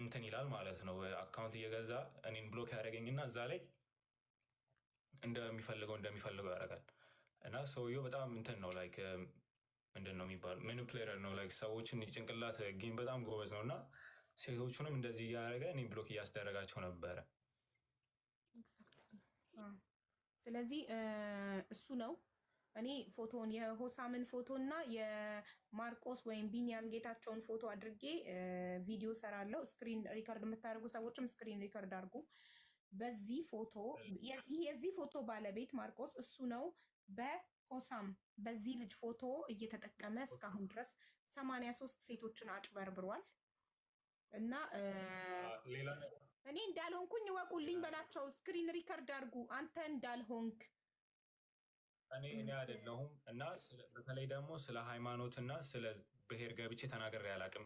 እንትን ይላል ማለት ነው። አካውንት እየገዛ እኔን ብሎክ ያደረገኝና እዛ ላይ እንደሚፈልገው ያደርጋል። እና ሰውየው በጣም እንትን ነው ምንድን ነው የሚባለው ማኒፕሌተር ነው። ሰዎችን ጭንቅላት ጌም በጣም ጎበዝ ነው። እና ሴቶቹንም እንደዚህ እያደረገ እኔን ብሎክ እያስደረጋቸው ነበረ። ስለዚህ እሱ ነው እኔ ፎቶን የሆሳምን ፎቶ እና የማርቆስ ወይም ቢኒያም ጌታቸውን ፎቶ አድርጌ ቪዲዮ ሰራለሁ። ስክሪን ሪከርድ የምታደርጉ ሰዎችም ስክሪን ሪከርድ አድርጉ። በዚህ ፎቶ የዚህ ፎቶ ባለቤት ማርቆስ እሱ ነው። በሆሳም በዚህ ልጅ ፎቶ እየተጠቀመ እስካሁን ድረስ 83 ሴቶችን አጭበርብሯል። እና እኔ እንዳልሆንኩኝ እወቁልኝ በላቸው። ስክሪን ሪከርድ አድርጉ። አንተ እንዳልሆንክ እኔ አይደለሁም። እና በተለይ ደግሞ ስለ ሃይማኖትና ስለ ብሔር ገብቼ ተናግሬ አላቅም።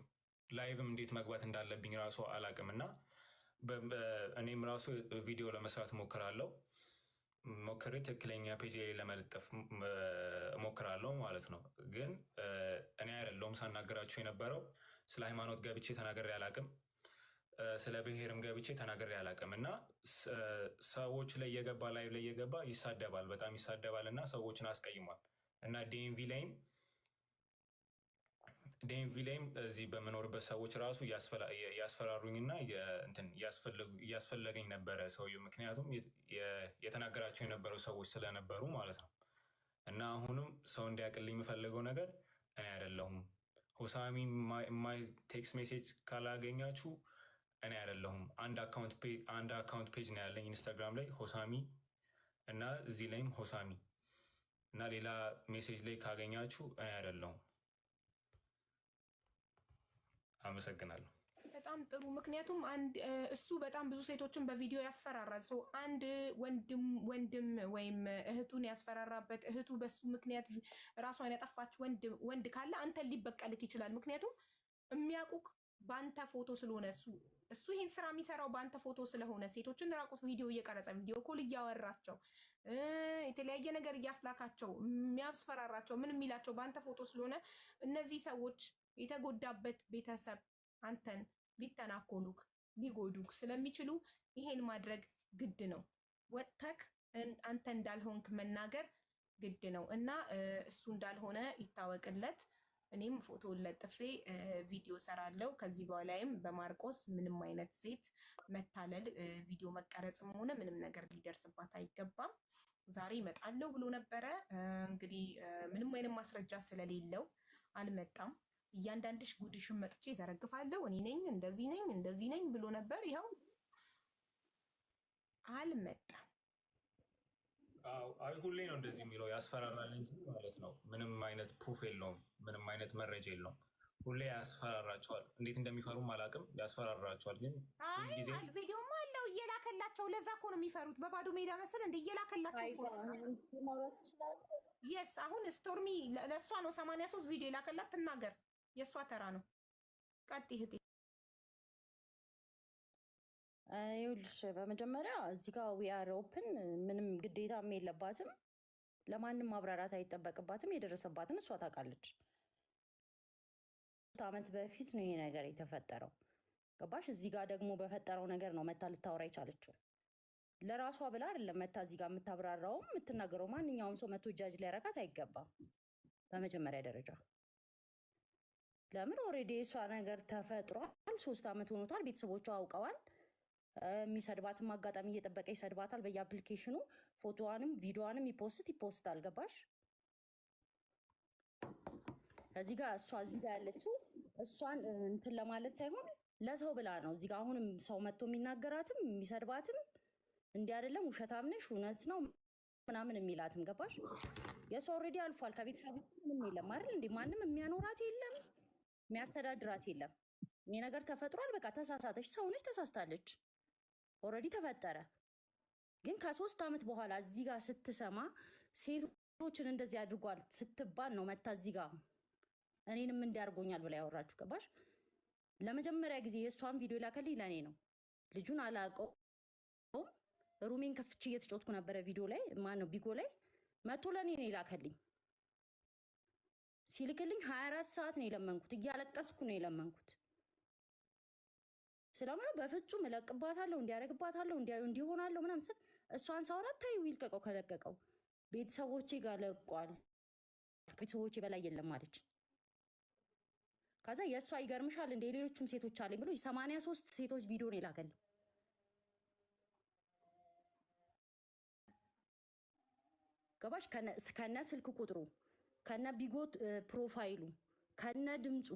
ላይቭም እንዴት መግባት እንዳለብኝ ራሱ አላቅም። እና እኔም ራሱ ቪዲዮ ለመስራት ሞክሬ ትክክለኛ ፔጅ ላይ ለመለጠፍ ሞክራለሁ ማለት ነው። ግን እኔ አይደለሁም ሳናገራችሁ የነበረው። ስለ ሃይማኖት ገብቼ ተናግሬ አላቅም። ስለ ብሔርም ገብቼ ተናግሬ አላቅም። እና ሰዎች ላይ የገባ ላይቭ ላይ የገባ ይሳደባል፣ በጣም ይሳደባል እና ሰዎችን አስቀይሟል። እና ዲኤምቪ ላይም እዚህ በምኖርበት ሰዎች ራሱ ያስፈራሩኝና እያስፈለገኝ ነበረ ሰውየው። ምክንያቱም የተናገራቸው የነበረው ሰዎች ስለነበሩ ማለት ነው። እና አሁንም ሰው እንዲያውቅልኝ የምፈልገው ነገር እኔ አይደለሁም። ሆሳሚ ማይ ቴክስት ሜሴጅ ካላገኛችሁ እኔ አይደለሁም። አንድ አካውንት ፔጅ ነው ያለኝ ኢንስታግራም ላይ ሆሳሚ እና እዚህ ላይም ሆሳሚ እና ሌላ ሜሴጅ ላይ ካገኛችሁ እኔ አይደለሁም። አመሰግናለሁ። በጣም ጥሩ። ምክንያቱም እሱ በጣም ብዙ ሴቶችን በቪዲዮ ያስፈራራል። ሰው አንድ ወንድም ወይም እህቱን ያስፈራራበት እህቱ በሱ ምክንያት ራሷን ያጠፋች ወንድ ካለ አንተን ሊበቀልክ ይችላል። ምክንያቱም የሚያውቁክ በአንተ ፎቶ ስለሆነ እሱ ይህን ስራ የሚሰራው በአንተ ፎቶ ስለሆነ ሴቶችን ራቁት ቪዲዮ እየቀረጸ ቪዲዮ ኮል እያወራቸው የተለያየ ነገር እያስላካቸው የሚያስፈራራቸው ምን የሚላቸው በአንተ ፎቶ ስለሆነ እነዚህ ሰዎች የተጎዳበት ቤተሰብ አንተን ሊተናኮሉክ ሊጎዱክ ስለሚችሉ ይሄን ማድረግ ግድ ነው። ወጥተክ አንተ እንዳልሆንክ መናገር ግድ ነው እና እሱ እንዳልሆነ ይታወቅለት። እኔም ፎቶውን ለጥፌ ቪዲዮ ሰራለው። ከዚህ በኋላይም በማርቆስ ምንም አይነት ሴት መታለል ቪዲዮ መቀረጽም ሆነ ምንም ነገር ሊደርስባት አይገባም። ዛሬ እመጣለሁ ብሎ ነበረ። እንግዲህ ምንም አይነት ማስረጃ ስለሌለው አልመጣም። እያንዳንድሽ ጉድሽን መጥቼ ዘረግፋለሁ፣ እኔ ነኝ እንደዚህ ነኝ ብሎ ነበር። ይኸው አልመጣም። አይ ሁሌ ነው እንደዚህ የሚለው፣ ያስፈራራል እንጂ ማለት ነው። ምንም አይነት ፕሩፍ የለውም፣ ምንም አይነት መረጃ የለውም። ሁሌ ያስፈራራቸዋል። እንዴት እንደሚፈሩም አላውቅም። ያስፈራራቸዋል ግን ሁልጊዜ ቪዲዮማ አለው እየላከላቸው። ለዛ እኮ ነው የሚፈሩት። በባዶ ሜዳ መስል እንደ እየላከላቸው የስ አሁን ስቶርሚ ለእሷ ነው 83 ቪዲዮ የላከላት። ትናገር፣ የእሷ ተራ ነው። ቀጥ ይህት ይኸውልሽ በመጀመሪያ እዚህ ጋር ዊአር ኦፕን ምንም ግዴታም የለባትም። ለማንም ማብራራት አይጠበቅባትም። የደረሰባትን እሷ ታውቃለች። 3 ዓመት በፊት ነው ይሄ ነገር የተፈጠረው። ገባሽ? እዚህ ጋር ደግሞ በፈጠረው ነገር ነው መታ ልታወራ የቻለችው። ለራሷ ብላ አይደለም መታ እዚህ ጋር የምታብራራውም የምትናገረው። ማንኛውም ሰው መቶ ጃጅ ሊያረጋት አይገባም በመጀመሪያ ደረጃ። ለምን ኦልሬዲ የእሷ ነገር ተፈጥሯል። 3 ዓመት ሆኖታል። ቤተሰቦቿ አውቀዋል። የሚሰድባትም አጋጣሚ እየጠበቀ ይሰድባታል በየአፕሊኬሽኑ። ፎቶዋንም ቪዲዮዋንም ይፖስታል። ገባሽ? እዚህ ጋር እሷ እዚህ ጋር ያለችው እሷን እንትን ለማለት ሳይሆን ለሰው ብላ ነው እዚህ ጋር አሁንም ሰው መጥቶ የሚናገራትም የሚሰድባትም እንዲህ አይደለም ውሸታም ነሽ እውነት ነው ምናምን የሚላትም ገባሽ? የሷ ኦልሬዲ አልፏል። ከቤተሰቡ ምንም የለም አይደል እንዴ? ማንም የሚያኖራት የለም የሚያስተዳድራት የለም። ይሄ ነገር ተፈጥሯል። በቃ ተሳሳተች፣ ሰው ነች፣ ተሳስታለች። ኦልሬዲ ተፈጠረ። ግን ከ3 ዓመት በኋላ እዚህ ጋር ስትሰማ ሴቶችን እንደዚህ አድርጓል ስትባል ነው መታ እዚህ ጋር እኔንም እንዲያርጎኛል ብላ ያወራችሁ ገባሽ? ለመጀመሪያ ጊዜ የእሷን ቪዲዮ ላከልኝ ለእኔ ነው። ልጁን አላውቀውም። ሩሜን ከፍቼ እየተጫወትኩ ነበረ ቪዲዮ ላይ ማን ነው ቢጎ ላይ መቶ ለእኔ ነው የላከልኝ። ሲልክልኝ 24 ሰዓት ነው የለመንኩት፣ እያለቀስኩ ነው የለመንኩት። ስለምን በፍጹም እለቅባታለሁ እንዲያረግባታለሁ እንዲሆናለሁ ምናምን ስል እሷን ሳወራት ታዩ ይልቀቀው ከለቀቀው ቤተሰቦቼ ጋር ለቋል ከቤተሰቦቼ በላይ የለም አለች። ከዛ የእሷ ይገርምሻል እንደ ሌሎችም ሴቶች አለኝ ብሎ 83 ሴቶች ቪዲዮ ነው የላከልኝ። ገባሽ? ከነ ስልክ ቁጥሩ ከነ ቢጎት ፕሮፋይሉ ከነ ድምፁ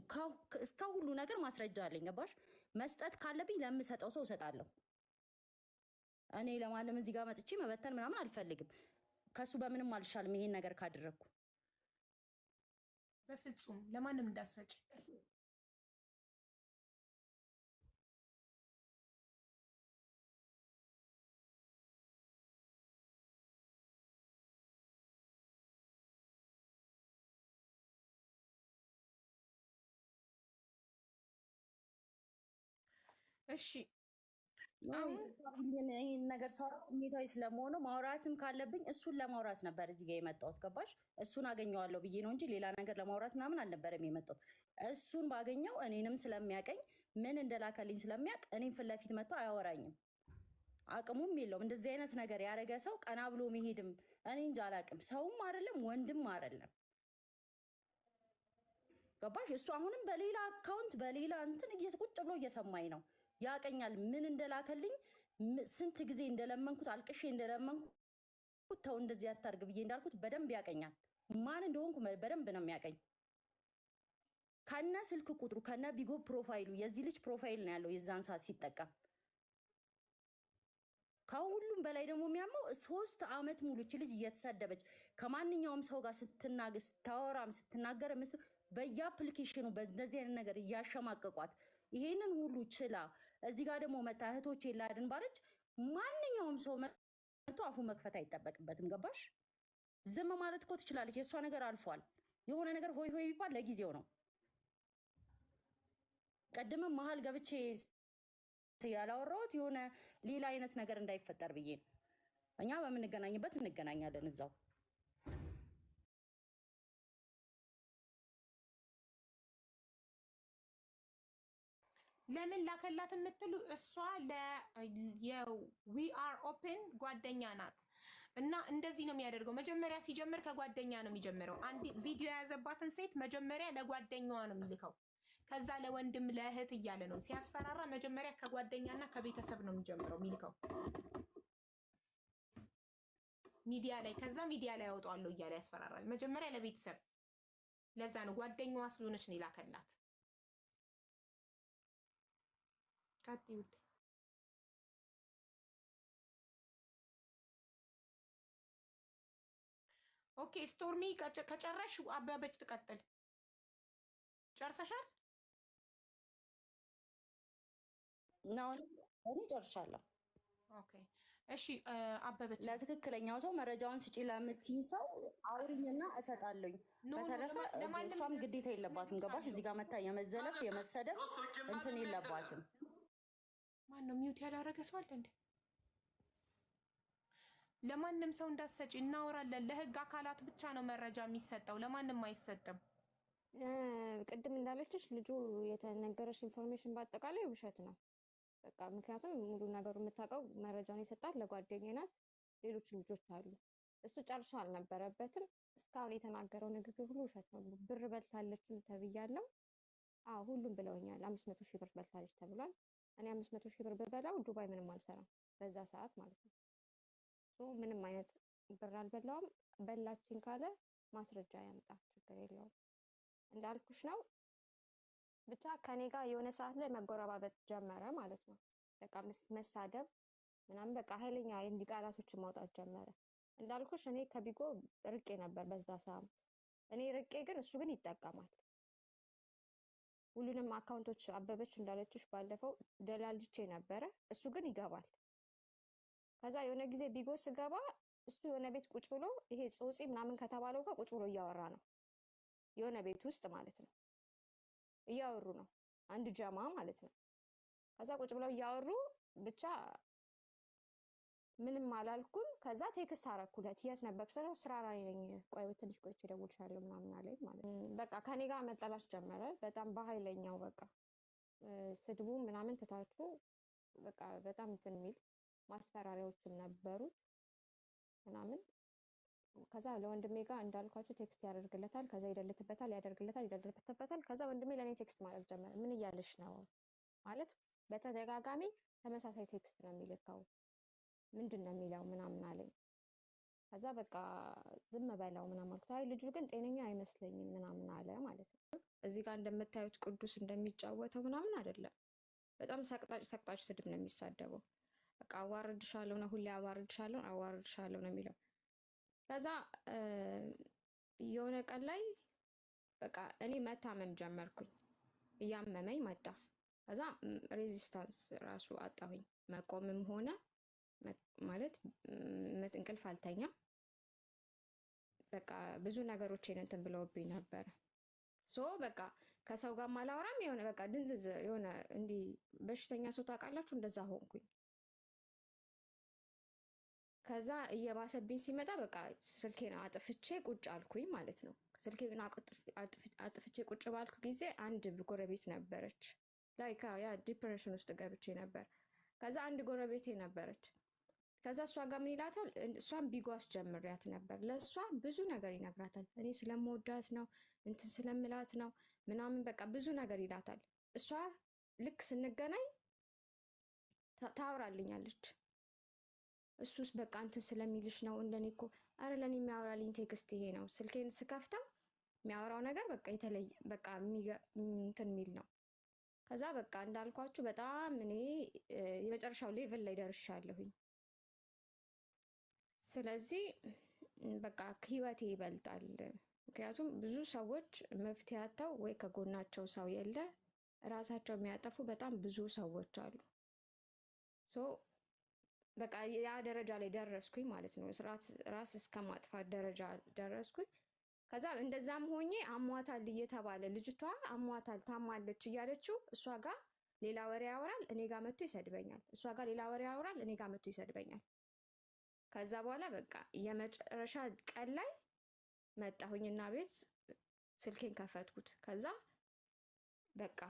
እስከ ሁሉ ነገር ማስረጃ አለኝ። ገባሽ? መስጠት ካለብኝ ለምሰጠው ሰው እሰጣለሁ። እኔ ለማለም እዚህ ጋር መጥቼ መበተን ምናምን አልፈልግም። ከሱ በምንም አልሻልም። ይሄን ነገር ካደረኩ በፍጹም ለማንም እንዳሰጭ እሺ ይሄን ነገር ሰው ስሜታዊ ስለመሆኑ ማውራትም ካለብኝ እሱን ለማውራት ነበር እዚህ ጋር የመጣሁት። ገባሽ? እሱን አገኘዋለሁ ብዬ ነው እንጂ ሌላ ነገር ለማውራት ምናምን አልነበረም የመጣሁት። እሱን ባገኘው እኔንም ስለሚያቀኝ ምን እንደላከልኝ ስለሚያቅ እኔም ፊት ለፊት መጥቶ አያወራኝም። አቅሙም የለውም። እንደዚህ አይነት ነገር ያደረገ ሰው ቀና ብሎ መሄድም እኔ እንጃ አላቅም። ሰውም አይደለም ወንድም አይደለም። ገባሽ? እሱ አሁንም በሌላ አካውንት በሌላ እንትን ቁጭ ብሎ እየሰማኝ ነው። ያቀኛል ምን እንደላከልኝ ስንት ጊዜ እንደለመንኩት አልቅሼ እንደለመንኩት ተው እንደዚህ አታርግ ብዬ እንዳልኩት በደንብ ያቀኛል። ማን እንደሆንኩ በደንብ ነው የሚያቀኝ። ከነ ስልክ ቁጥሩ ከነ ቢጎ ፕሮፋይሉ የዚህ ልጅ ፕሮፋይል ነው ያለው የዛን ሰዓት ሲጠቀም። ከሁሉም በላይ ደግሞ የሚያመው 3 ዓመት ሙሉ እቺ ልጅ እየተሰደበች ከማንኛውም ሰው ጋር ስትናገር ስታወራም ስትናገር በየአፕሊኬሽኑ በእንደዚህ አይነት ነገር እያሸማቀቋት ይሄንን ሁሉ ችላ እዚህ ጋር ደግሞ መታ እህቶቼ ላድን ባለች ማንኛውም ሰው መጥቶ አፉ መክፈት አይጠበቅበትም። ገባሽ? ዝም ማለት እኮ ትችላለች። የእሷ ነገር አልፏል። የሆነ ነገር ሆይ ሆይ ቢባል ለጊዜው ነው። ቀድመም መሀል ገብቼ ያላወራሁት የሆነ ሌላ አይነት ነገር እንዳይፈጠር ብዬ ነው። እኛ በምንገናኝበት እንገናኛለን እዛው። ለምን ላከላት የምትሉ እሷ ዊ አር ኦፕን ጓደኛ ናት እና እንደዚህ ነው የሚያደርገው። መጀመሪያ ሲጀምር ከጓደኛ ነው የሚጀምረው። አንድ ቪዲዮ የያዘባትን ሴት መጀመሪያ ለጓደኛዋ ነው የሚልከው። ከዛ ለወንድም ለእህት እያለ ነው ሲያስፈራራ። መጀመሪያ ከጓደኛና ከቤተሰብ ነው የሚጀምረው የሚልከው ሚዲያ ላይ። ከዛ ሚዲያ ላይ ያወጣዋለሁ እያለ ያስፈራራል። መጀመሪያ ለቤተሰብ። ለዛ ነው ጓደኛዋ ስለሆነች ነው ይላከላት። ቀጥይውት ኦኬ። ስቶርሚ ከጨረሽ አበበች ትቀጥል። ጨርሰሻል? ነው እኔ ጨርሻለሁ። ኦኬ እሺ። አበበች ለትክክለኛው ሰው መረጃውን ስጪ ለምትይ ሰው አውሪኝና እሰጣለሁኝ። በተረፈ እሷም ግዴታ የለባትም። ገባሽ? እዚህ ጋር መታ የመዘለፍ የመሰደብ እንትን የለባትም። ማን ነው ሚውት ያላረገ ሰው አለ እንዴ? ለማንም ሰው እንዳትሰጪ፣ እናወራለን። ለህግ አካላት ብቻ ነው መረጃ የሚሰጠው፣ ለማንም አይሰጥም። ቅድም እንዳለችሽ ልጁ የተነገረሽ ኢንፎርሜሽን በአጠቃላይ ውሸት ነው። በቃ ምክንያቱም ሙሉ ነገሩ የምታውቀው መረጃውን የሰጣት ለጓደኛዬ ናት። ሌሎች ልጆች አሉ። እሱ ጨርሶ አልነበረበትም። እስካሁን የተናገረው ንግግር ሁሉ ውሸት ነው። ብር በልታለችም ተብያለሁ። አዎ ሁሉም ብለውኛል። 500 ሺህ ብር በልታለች ተብሏል። እኔ 500 ሺህ ብር በበላው ዱባይ ምንም አልሰራም በዛ ሰዓት ማለት ነው። ምንም አይነት ብር አልበላውም። በላችን ካለ ማስረጃ ያምጣ፣ ችግር የለውም። እንዳልኩሽ ነው ብቻ ከኔ ጋር የሆነ ሰዓት ላይ መጎረባበጥ ጀመረ ማለት ነው። በቃ መሳደብ ምናምን በቃ ኃይለኛ እንዲህ ቃላቶችን ማውጣት ጀመረ። እንዳልኩሽ እኔ ከቢጎ ርቄ ነበር በዛ ሰዓት። እኔ ርቄ ግን እሱ ግን ይጠቀማል። ሁሉንም አካውንቶች አበበች እንዳለችሽ ባለፈው ደላልቼ ነበረ፣ እሱ ግን ይገባል። ከዛ የሆነ ጊዜ ቢጎ ስገባ እሱ የሆነ ቤት ቁጭ ብሎ ይሄ ጾጺ ምናምን ከተባለው ጋር ቁጭ ብሎ እያወራ ነው። የሆነ ቤት ውስጥ ማለት ነው እያወሩ ነው፣ አንድ ጀማ ማለት ነው። ከዛ ቁጭ ብለው እያወሩ ብቻ ምንም አላልኩም። ከዛ ቴክስት አረኩለት የት ነበር ስለው ስራ ላይ ነኝ፣ ቆይ ትንሽ ቆይቼ እደውልልሻለሁ ምናምን አለኝ ማለት ነው። በቃ ከኔ ጋር መጠላት ጀመረ በጣም በኃይለኛው። በቃ ስድቡ ምናምን ትታቹ በቃ በጣም እንትን የሚል ማስፈራሪያዎችም ነበሩ ምናምን። ከዛ ለወንድሜ ጋር እንዳልኳችሁ ቴክስት ያደርግለታል፣ ከዛ ይደልትበታል፣ ይደልትበታል። ከዛ ወንድሜ ለኔ ቴክስት ማድረግ ጀመረ። ምን እያለሽ ነው ማለት በተደጋጋሚ ተመሳሳይ ቴክስት ነው የሚልከው፣ ምንድን ነው የሚለው ምናምን አለኝ። ከዛ በቃ ዝም በለው ምናምን አልኩት። አይ ልጁ ግን ጤነኛ አይመስለኝም ምናምን አለ ማለት ነው። እዚህ ጋር እንደምታዩት ቅዱስ እንደሚጫወተው ምናምን አይደለም። በጣም ሰቅጣጭ ስድብ ነው የሚሳደበው። በቃ አዋርድሻለሁ ነው፣ ሁሌ አዋርድሻለሁ ነው የሚለው። ከዛ የሆነ ቀን ላይ በቃ እኔ መታመም ጀመርኩኝ፣ እያመመኝ መጣ። ከዛ ሬዚስታንስ ራሱ አጣሁኝ። መቆምም ሆነ ማለት እንቅልፍ አልተኛ። በቃ ብዙ ነገሮችን እንትን ብለውብኝ ነበር። ሶ በቃ ከሰው ጋር ማላወራም የሆነ በቃ ድንዝዝ የሆነ እንዲህ በሽተኛ ሰው ታውቃላችሁ፣ እንደዛ ሆንኩኝ። ከዛ እየባሰብኝ ሲመጣ በቃ ስልኬን አጥፍቼ ቁጭ አልኩኝ ማለት ነው። ስልኬን አጥፍቼ ቁጭ ባልኩ ጊዜ አንድ ጎረቤት ነበረች፣ ላይክ ያ ዲፕሬሽን ውስጥ ገብቼ ነበር። ከዛ አንድ ጎረቤቴ ነበረች። ከዛ እሷ ጋር ምን ይላታል፣ እሷን ቢጎ አስጀምሪያት ነበር። ለእሷ ብዙ ነገር ይነግራታል። እኔ ስለምወዳት ነው እንትን ስለምላት ነው ምናምን በቃ ብዙ ነገር ይላታል። እሷ ልክ ስንገናኝ ታወራልኛለች። እሱስ በቃ እንትን ስለሚልሽ ነው እንደኔ እኮ አረ ለኔ የሚያወራልኝ ቴክስት ይሄ ነው። ስልኬን ስከፍታ የሚያወራው ነገር በቃ የተለየ በቃ እንትን የሚል ነው። ከዛ በቃ እንዳልኳችሁ በጣም እኔ የመጨረሻው ሌቭል ላይ ደርሻለሁኝ። ስለዚህ በቃ ህይወቴ ይበልጣል። ምክንያቱም ብዙ ሰዎች መፍትሄ አጥተው ወይ ከጎናቸው ሰው የለ ራሳቸው የሚያጠፉ በጣም ብዙ ሰዎች አሉ። ሶ በቃ ያ ደረጃ ላይ ደረስኩኝ ማለት ነው። ራስ እስከ ማጥፋት ደረጃ ደረስኩኝ። ከዛ እንደዛም ሆኜ አሟታል እየተባለ ልጅቷ አሟታል ታማለች እያለችው እሷ ጋር ሌላ ወሬ ያወራል፣ እኔ ጋር መጥቶ ይሰድበኛል። እሷ ጋር ሌላ ወሬ ያወራል፣ እኔ ጋር መጥቶ ይሰድበኛል። ከዛ በኋላ በቃ የመጨረሻ ቀን ላይ መጣሁኝና ቤት ስልኬን ከፈትኩት። ከዛ በቃ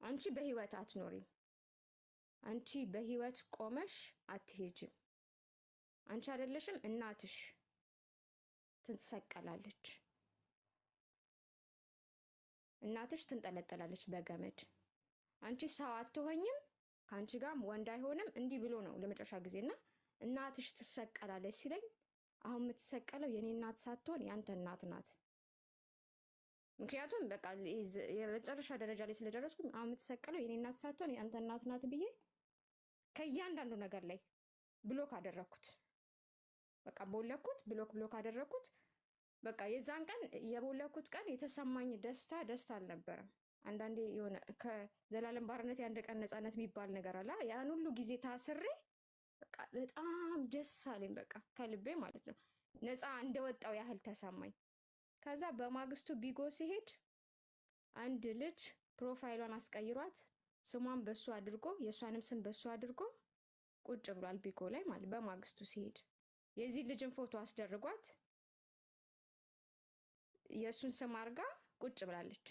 አንቺ በህይወት አትኖሪም፣ አንቺ በህይወት ቆመሽ አትሄጂም፣ አንቺ አይደለሽም እናትሽ ትሰቀላለች፣ እናትሽ ትንጠለጠላለች በገመድ፣ አንቺ ሰው አትሆኝም፣ ከአንቺ ጋርም ወንድ አይሆንም። እንዲህ ብሎ ነው ለመጨረሻ ጊዜና እናትሽ ትሰቀላለች ሲለኝ፣ አሁን የምትሰቀለው የኔ እናት ሳትሆን ያንተ እናት ናት። ምክንያቱም በቃ የመጨረሻ ደረጃ ላይ ስለደረስኩ አሁን የምትሰቀለው የኔ እናት ሳትሆን ያንተ እናት ናት ብዬ ከእያንዳንዱ ነገር ላይ ብሎክ አደረኩት። በቃ ቦለኩት፣ ብሎክ አደረኩት። በቃ የዛን ቀን የቦለኩት ቀን የተሰማኝ ደስታ አልነበረም። አንዳንዴ የሆነ ከዘላለም ባርነት የአንድ ቀን ነፃነት የሚባል ነገር አለ። ያን ሁሉ ጊዜ ታስሬ በቃ በጣም ደስ አለኝ። በቃ ከልቤ ማለት ነው ነፃ እንደወጣው ያህል ተሰማኝ። ከዛ በማግስቱ ቢጎ ሲሄድ አንድ ልጅ ፕሮፋይሏን አስቀይሯት ስሟን በሱ አድርጎ የእሷንም ስም በሱ አድርጎ ቁጭ ብሏል ቢጎ ላይ ማለት። በማግስቱ ሲሄድ የዚህ ልጅን ፎቶ አስደርጓት የእሱን ስም አድርጋ ቁጭ ብላለች።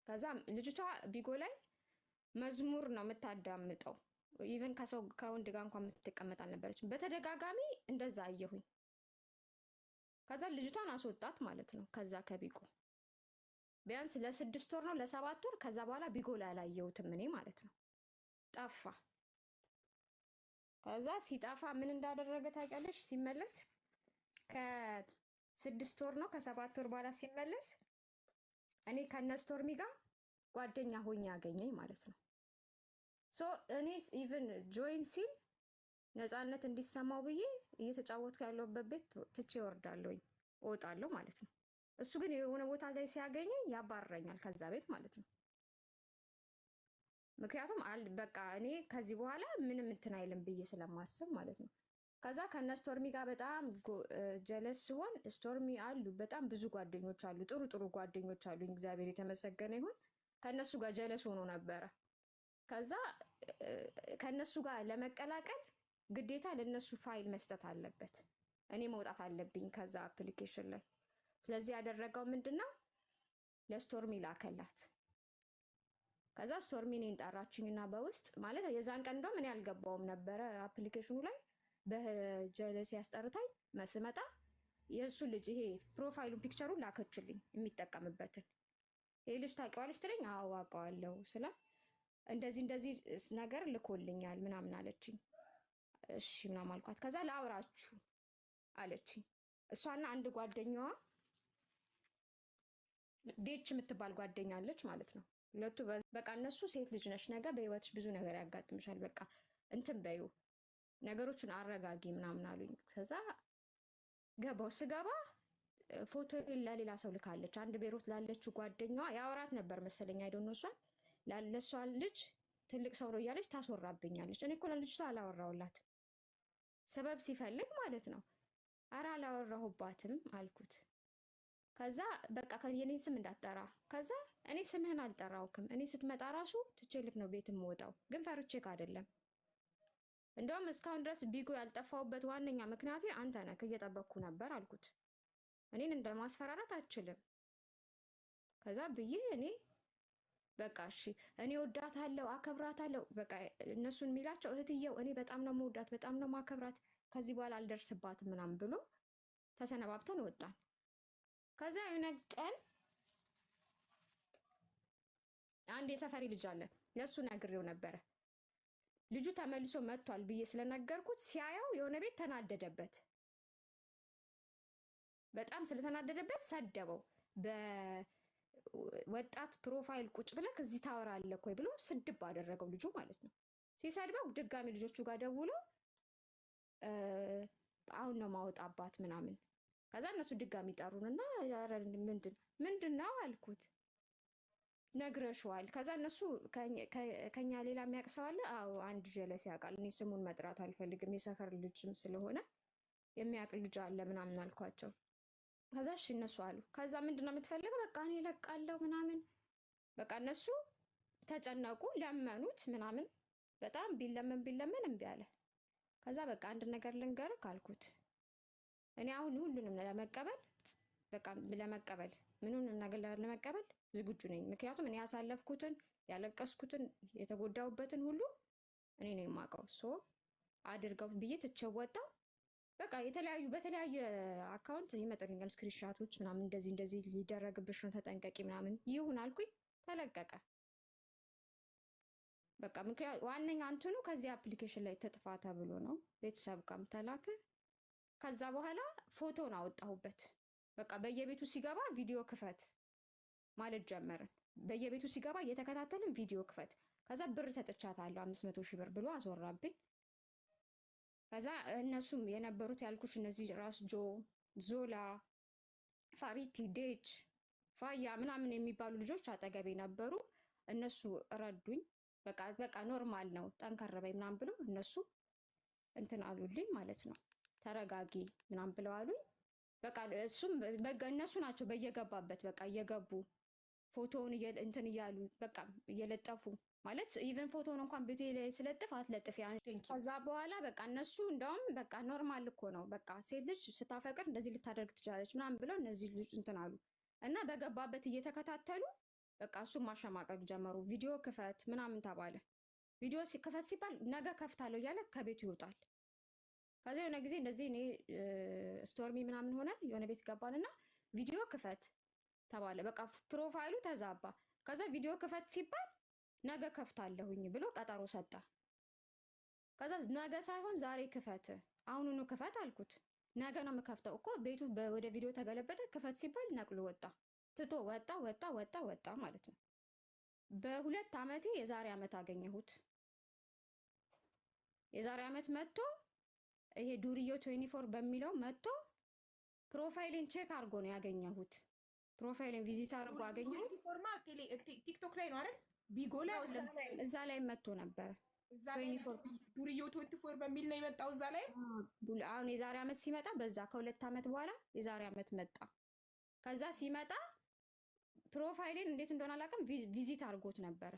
ከዛ ልጅቷ ቢጎ ላይ መዝሙር ነው የምታዳምጠው። ኢቨን ከወንድ ጋር እንኳን የምትቀመጥ አልነበረችም። በተደጋጋሚ እንደዛ አየሁኝ። ከዛ ልጅቷን አስወጣት ማለት ነው ከዛ ከቢጎ ቢያንስ ለ6 ወር ነው ለ7 ወር። ከዛ በኋላ ቢጎ ላይ አላየሁትም እኔ ማለት ነው። ጠፋ። ከዛ ሲጠፋ ምን እንዳደረገ ታውቂያለሽ? ሲመለስ ከ6 ወር ነው ከ7 ወር በኋላ ሲመለስ እኔ ከነስቶርሚ ጋር ጓደኛ ሆኜ ያገኘኝ ማለት ነው። ሶ እኔ ኢቭን ጆይን ሲል ነፃነት እንዲሰማው ብዬ እየተጫወትኩ ያለሁበት ቤት ትቼ እወርዳለሁኝ እወጣለሁ ማለት ነው። እሱ ግን የሆነ ቦታ ላይ ሲያገኘኝ ያባርረኛል ከዛ ቤት ማለት ነው። ምክንያቱም በቃ እኔ ከዚህ በኋላ ምንም እንትን አይልም ብዬ ስለማስብ ማለት ነው። ከዛ ከነ ስቶርሚ ጋር በጣም ጀለስ ሲሆን ስቶርሚ አሉ በጣም ብዙ ጓደኞች አሉ፣ ጥሩ ጥሩ ጓደኞች አሉኝ፣ እግዚአብሔር የተመሰገነ ይሁን። ከነሱ ጋር ጀለስ ሆኖ ነበረ። ከዛ ከነሱ ጋር ለመቀላቀል ግዴታ ለነሱ ፋይል መስጠት አለበት፣ እኔ መውጣት አለብኝ ከዛ አፕሊኬሽን ላይ። ስለዚህ ያደረገው ምንድነው ለስቶርሚ ላከላት። ከዛ ስቶርሚ እኔን ጠራችኝና በውስጥ ማለት የዛን ቀን እንደውም እኔ አልገባውም ነበረ አፕሊኬሽኑ ላይ በጀለስ ያስጠርታኝ መስመጣ የእሱ ልጅ ይሄ ፕሮፋይሉን ፒክቸሩን ላከችልኝ የሚጠቀምበትን። ይሄ ልጅ ታውቂዋለሽ ትለኝ። አዎ አውቀዋለሁ ስላ እንደዚህ እንደዚህ ነገር ልኮልኛል ምናምን አለችኝ። እሺ ምናምን አልኳት። ከዛ ላውራችሁ አለችኝ። እሷና አንድ ጓደኛዋ ዴች የምትባል ጓደኛ አለች ማለት ነው። ሁለቱ በቃ እነሱ ሴት ልጅ ነሽ፣ ነገ በህይወትሽ ብዙ ነገር ያጋጥምሻል፣ በቃ እንትን በዩ ነገሮችን አረጋጊ ምናምን አሉኝ። ከዛ ገባው። ስገባ ፎቶ ለሌላ ሰው ልካለች። አንድ ቤሮት ላለችው ጓደኛዋ ያወራት ነበር መሰለኝ አይደል እሷን ለሷ ልጅ ትልቅ ሰው ነው እያለች ታስወራብኛለች። እኔ እኮ ለልጅቷ አላወራሁላት ሰበብ ሲፈልግ ማለት ነው። ኧረ አላወራሁባትም አልኩት። ከዛ በቃ የኔን ስም እንዳትጠራ። ከዛ እኔ ስምህን አልጠራውክም፣ እኔ ስትመጣ ራሱ ትቼልክ ነው ቤት የምወጣው፣ ግን ፈርቼክ አይደለም። እንደውም እስካሁን ድረስ ቢጎ ያልጠፋውበት ዋነኛ ምክንያቴ አንተ ነህ፣ እየጠበቅኩ ነበር አልኩት። እኔን እንደማስፈራራት አትችልም። ከዛ ብዬ እኔ በቃ እሺ እኔ ወዳታለሁ አከብራታለሁ፣ በቃ እነሱን የሚላቸው እህትየው እኔ በጣም ነው መወዳት በጣም ነው ማከብራት፣ ከዚህ በኋላ አልደርስባትም ምናምን ብሎ ተሰነባብተን ወጣን። ከዛ የሆነ ቀን አንድ የሰፈሪ ልጅ አለ፣ ለሱ ነግሬው ነበረ። ልጁ ተመልሶ መጥቷል ብዬ ስለነገርኩት ሲያየው የሆነ ቤት ተናደደበት። በጣም ስለተናደደበት ሰደበው። በወጣት ፕሮፋይል ቁጭ ብለህ እዚህ ታወራለህ ወይ ብሎ ስድብ አደረገው ልጁ ማለት ነው። ሲሰድበው ድጋሚ ልጆቹ ጋር ደውሎ አሁን ነው ማወጣባት ምናምን። ከዛ እነሱ ድጋሚ ጠሩንና ምንድን ነው አልኩት። ነግረሽዋል? ከዛ እነሱ ከኛ ሌላ የሚያውቅ ሰው አለ? አዎ አንድ ጀለስ ያውቃል። እኔ ስሙን መጥራት አልፈልግም፣ የሰፈር ልጅም ስለሆነ የሚያውቅ ልጅ አለ ምናምን አልኳቸው። ከዛ እሺ እነሱ አሉ። ከዛ ምንድነው የምትፈልገው? በቃ እኔ እለቃለሁ ምናምን። በቃ እነሱ ተጨነቁ፣ ለመኑት ምናምን። በጣም ቢለመን እምቢ አለ። ከዛ በቃ አንድ ነገር ልንገርህ አልኩት። እኔ አሁን ሁሉንም ለመቀበል በቃ ለመቀበል ምኑንም ነገር ለመቀበል ዝግጁ ነኝ። ምክንያቱም እኔ ያሳለፍኩትን ያለቀስኩትን የተጎዳሁበትን ሁሉ እኔ ነኝ የማውቀው። ሶ አድርገው ብዬ ትቼው ወጣሁ። በቃ በተለያየ አካውንት ይመጣልኛል ስክሪንሻቶች ምናምን፣ እንደዚህ ሊደረግብሽ ነው ተጠንቀቂ ምናምን። ይሁን አልኩኝ፣ ተለቀቀ። በቃ ምክንያቱም ዋነኛ እንትኑ ከዚህ አፕሊኬሽን ላይ ተጥፋ ተብሎ ነው፣ ቤተሰብ ጋርም ተላከ። ከዛ በኋላ ፎቶን አወጣሁበት። በቃ በየቤቱ ሲገባ ቪዲዮ ክፈት ማለት ጀመርን። በየቤቱ ሲገባ እየተከታተልን ቪዲዮ ክፈት። ከዛ ብር ሰጥቻታለሁ 500 ሺህ ብር ብሎ አስወራብኝ። ከዛ እነሱም የነበሩት ያልኩሽ እነዚህ ራስ ዞላ፣ ፋሪቲ፣ ዴች፣ ፋያ ምናምን የሚባሉ ልጆች አጠገቤ ነበሩ። እነሱ ረዱኝ። በቃ ኖርማል ነው ጠንከር በይ ምናምን ብሎ እነሱ እንትን አሉልኝ ማለት ነው። ተረጋጊ ምናምን ብለው አሉኝ። በቃ እሱም እነሱ ናቸው በየገባበት በቃ እየገቡ ፎቶውን እንትን እያሉ በቃ እየለጠፉ ማለት ኢቨን ፎቶውን እንኳን ቤቴ ላይ ስለጥፍ አትለጥፍ ያን። ከዛ በኋላ በቃ እነሱ እንደውም በቃ ኖርማል እኮ ነው በቃ ሴት ልጅ ስታፈቅር እንደዚህ ልታደርግ ትችላለች ምናምን ብለው እነዚህ ልጅ እንትን አሉ እና በገባበት እየተከታተሉ በቃ እሱም ማሸማቀቅ ጀመሩ። ቪዲዮ ክፈት ምናምን ተባለ። ቪዲዮ ክፈት ሲባል ነገ ከፍታለሁ እያለ ከቤቱ ይወጣል። ከዛ የሆነ ጊዜ እንደዚህ እኔ ስቶርሚ ምናምን ሆነን የሆነ ቤት ገባንና ቪዲዮ ክፈት ተባለ። በቃ ፕሮፋይሉ ተዛባ። ከዛ ቪዲዮ ክፈት ሲባል ነገ ከፍታለሁኝ ብሎ ቀጠሮ ሰጣ። ከዛ ነገ ሳይሆን ዛሬ ክፈት፣ አሁኑኑ ክፈት አልኩት። ነገ ነው የምከፍተው እኮ ቤቱ ወደ ቪዲዮ ተገለበጠ። ክፈት ሲባል ነቅሎ ወጣ፣ ትቶ ወጣ ማለት ነው። በ2 ዓመቴ የዛሬ ዓመት አገኘሁት። የዛሬ ዓመት መጥቶ ይሄ ዱርዮ 24 በሚለው መጥቶ ፕሮፋይልን ቼክ አድርጎ ነው ያገኘሁት። ፕሮፋይልን ቪዚት አድርጎ አገኘሁት። ቲክቶክ ላይ ነው አይደል? ቢጎ ላይ እዛ ላይ መጥቶ ነበር። ዱርዮ 24 በሚል ነው የመጣው እዛ ላይ። አሁን የዛሬ ዓመት ሲመጣ በዛ ከ2 ዓመት በኋላ የዛሬ ዓመት መጣ። ከዛ ሲመጣ ፕሮፋይልን እንዴት እንደሆነ አላውቅም ቪዚት አድርጎት ነበር።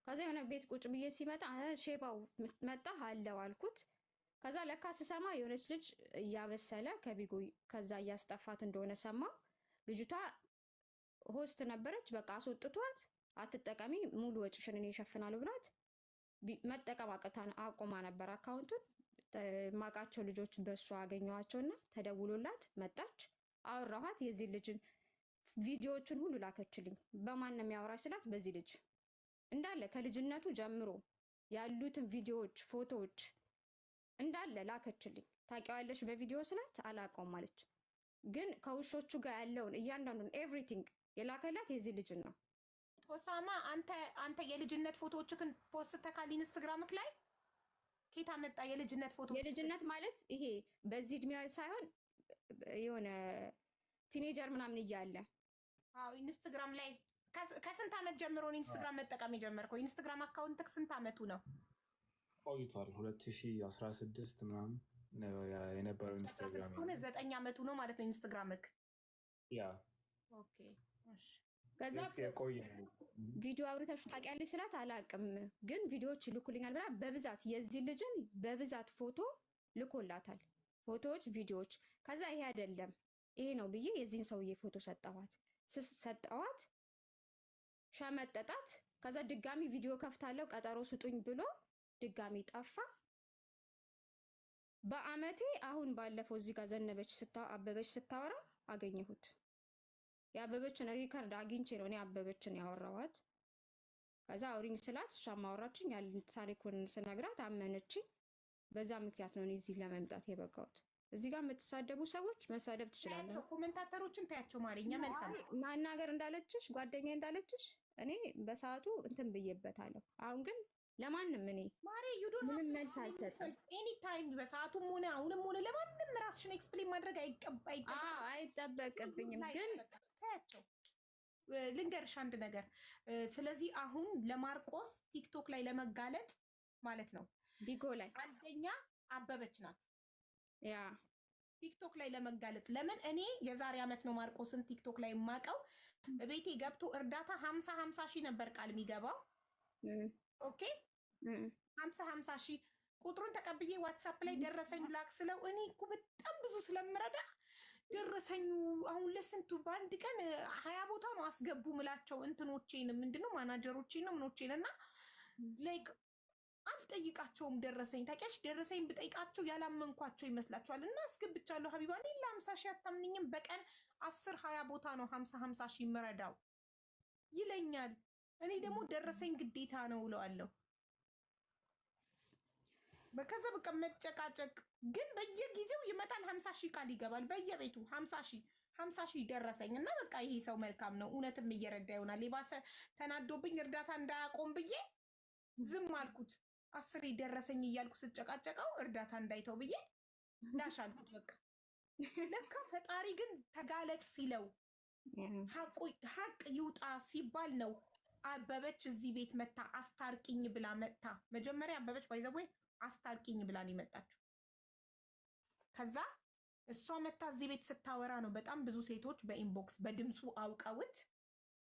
ከዛ የሆነ ቤት ቁጭ ብዬ ሲመጣ ሼባው መጣ አለው አልኩት። ከዛ ለካ ስሰማ የሆነች ልጅ እያበሰለ ከቢጎ ከዛ እያስጠፋት እንደሆነ ሰማው። ልጅቷ ሆስት ነበረች። በቃ አስወጥቷት አትጠቀሚ ሙሉ ወጪሽን እኔ እሸፍናለሁ ብላት መጠቀም አቆማ ነበር አካውንቱን። ማቃቸው ልጆች በሷ አገኘዋቸውና ተደውሎላት መጣች። አወራኋት። የዚህ ልጅ ቪዲዮዎችን ሁሉ ላከችልኝ። በማን ነው የሚያወራሽ ስላት በዚህ ልጅ እንዳለ ከልጅነቱ ጀምሮ ያሉትን ቪዲዮዎች፣ ፎቶዎች እንዳለ ላከችልኝ። ታውቂዋለሽ በቪዲዮ ስላት አላውቀውም አለች። ግን ከውሾቹ ጋር ያለውን እያንዳንዱን ኤቭሪቲንግ የላከላት የዚህ ልጅ ነው። ሆሳማ አንተ የልጅነት ፎቶዎችክን ፖስተካል ኢንስታግራምክ ላይ ኬታ መጣ? የልጅነት ፎቶ የልጅነት ማለት ይሄ በዚህ እድሜ ሳይሆን የሆነ ቲኔጀር ምናምን እያለ ኢንስታግራም ላይ ከስንት ዓመት ጀምሮ ነው ኢንስታግራም መጠቀም የጀመርከው? ኢንስታግራም አካውንትክ ስንት ዓመቱ ነው? ቆይቷል። 2016 ምናምን የነበረው ኢንስታግራም ሆነ 9 ዓመቱ ነው ማለት ነው ኢንስታግራምክ። ያ ኦኬ እሺ። ከዛ ቪዲዮ አብረታችሁ ታውቂያለሽ ስላት አላውቅም፣ ግን ቪዲዮዎች ይልኩልኛል ብላ በብዛት የዚህ ልጅን በብዛት ፎቶ ልኮላታል። ፎቶዎች፣ ቪዲዮዎች። ከዛ ይሄ አይደለም ይሄ ነው ብዬ የዚህን ሰውዬ ፎቶ ሰጠዋት። ሸመጠጣት። ከዛ ድጋሚ ቪዲዮ ከፍታለሁ ቀጠሮ ስጡኝ ብሎ ድጋሚ ጠፋ። በአመቴ አሁን ባለፈው እዚህ ጋር አበበች ስታወራ አገኘሁት። የአበበችን ሪከርድ አግኝቼ ነው እኔ አበበችን ያወራኋት። ከዛ አውሪኝ ስላት እሷ ማወራችኝ ያልን ታሪኩን ስነግራት አመነችኝ። በዛ ምክንያት ነው እኔ እዚህ ለመምጣት የበቃሁት። እዚህ ጋር የምትሳደቡ ሰዎች መሳደብ ትችላለህ። ኮሜንታተሮችን ታያቸው ማሪኛ መልሳን ማናገር እንዳለችሽ ጓደኛዬ እንዳለችሽ እኔ በሰዓቱ እንትን ብዬበታለሁ። አሁን ግን ለማንም እኔ ማሪ ምንም መልስ አልሰጥም። ኤኒ ታይም በሰዓቱም ሆነ አሁንም ሆነ ለማንም ራስሽን ኤክስፕሌን ማድረግ አይጠበቅብኝም። ግን ታያቸው ልንገርሽ አንድ ነገር። ስለዚህ አሁን ለማርቆስ ቲክቶክ ላይ ለመጋለጥ ማለት ነው ቢጎ ላይ አንደኛ አበበች ናት። ያ ቲክቶክ ላይ ለመጋለጥ ለምን እኔ የዛሬ ዓመት ነው ማርቆስን ቲክቶክ ላይ የማውቀው። ቤቴ ገብቶ እርዳታ 50 ሺህ ነበር ቃል የሚገባው። ኦኬ 50 ሺህ ቁጥሩን ተቀብዬ ዋትሳፕ ላይ ደረሰኝ ላክ ስለው እኔ እኮ በጣም ብዙ ስለምረዳ ደረሰኙ አሁን ለስንቱ በአንድ ቀን 20 ቦታ ነው አስገቡ ምላቸው እንትኖቼን ምንድነው ማናጀሮቼን ነው ምኖቼን እና ላይክ አልጠይቃቸውም። ደረሰኝ ታውቂያለሽ፣ ደረሰኝ ብጠይቃቸው ያላመንኳቸው ይመስላቸዋል። እና አስገብቻለሁ ሀቢባ እኔ ለ50 ሺህ አታምንኝም? በቀን 10-20 ቦታ ነው 50 ሺህ ምረዳው ይለኛል። እኔ ደግሞ ደረሰኝ ግዴታ ነው እለዋለሁ። በከዛ በቃ መጨቃጨቅ ግን በየጊዜው ይመጣል። 50 ሺህ ቃል ይገባል በየቤቱ 50 ሺህ ደረሰኝ እና በቃ ይሄ ሰው መልካም ነው እውነትም እየረዳ ይሆናል። የባሰ ተናዶብኝ እርዳታ እንዳያቆም ብዬ ዝም አልኩት። 10 ደረሰኝ እያልኩ ስጨቃጨቀው እርዳታ እንዳይተው ብዬ ዳሽ አልኩት። በቃ ለካ ፈጣሪ ግን ተጋለጥ ሲለው ሀቅ ይውጣ ሲባል ነው። አበበች እዚህ ቤት መታ አስታርቂኝ ብላ መጣ። መጀመሪያ አበበች ባይዘቦይ አስታርቂኝ ብላ ነው የመጣችው። ከዛ እሷ መታ እዚህ ቤት ስታወራ ነው በጣም ብዙ ሴቶች በኢንቦክስ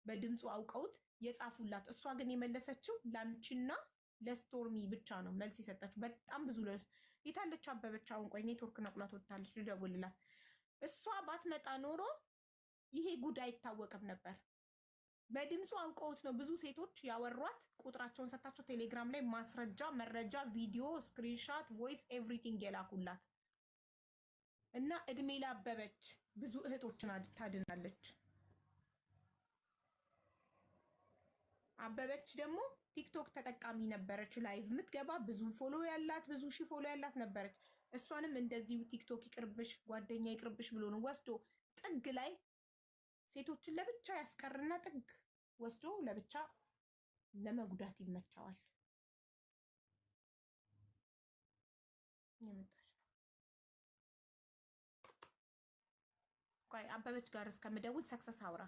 በድምፁ አውቀውት የጻፉላት። እሷ ግን የመለሰችው ላንቺና ለስቶርሚ ብቻ ነው መልስ የሰጠችው። በጣም ብዙ የታለች አበበች? አሁን ቆይ ኔትወርክ ነቅሏት ወጥታለች፣ ልደውልላት። እሷ ባትመጣ ኖሮ ይሄ ጉድ አይታወቅም ነበር። በድምፁ አውቀውት ነው ብዙ ሴቶች ያወሯት። ቁጥራቸውን ሰጣቸው። ቴሌግራም ላይ ማስረጃ፣ መረጃ፣ ቪዲዮ፣ ስክሪንሻት፣ ቮይስ ኤቭሪቲንግ የላኩላት እና እድሜ ላበበች ብዙ እህቶችን ታድናለች። አበበች ደግሞ ቲክቶክ ተጠቃሚ ነበረች። ላይቭ የምትገባ ብዙ ፎሎ ያላት ብዙ ሺህ ፎሎ ያላት ነበረች። እሷንም እንደዚሁ ቲክቶክ ይቅርብሽ ጓደኛ ይቅርብሽ ብሎ ነው ወስዶ ጥግ ላይ ሴቶችን ለብቻ ያስቀርና ጥግ ወስዶ ለብቻ ለመጉዳት ይመቻዋል። ቆይ አበበች ጋር እስከምደውል ሰክሰስ አውራ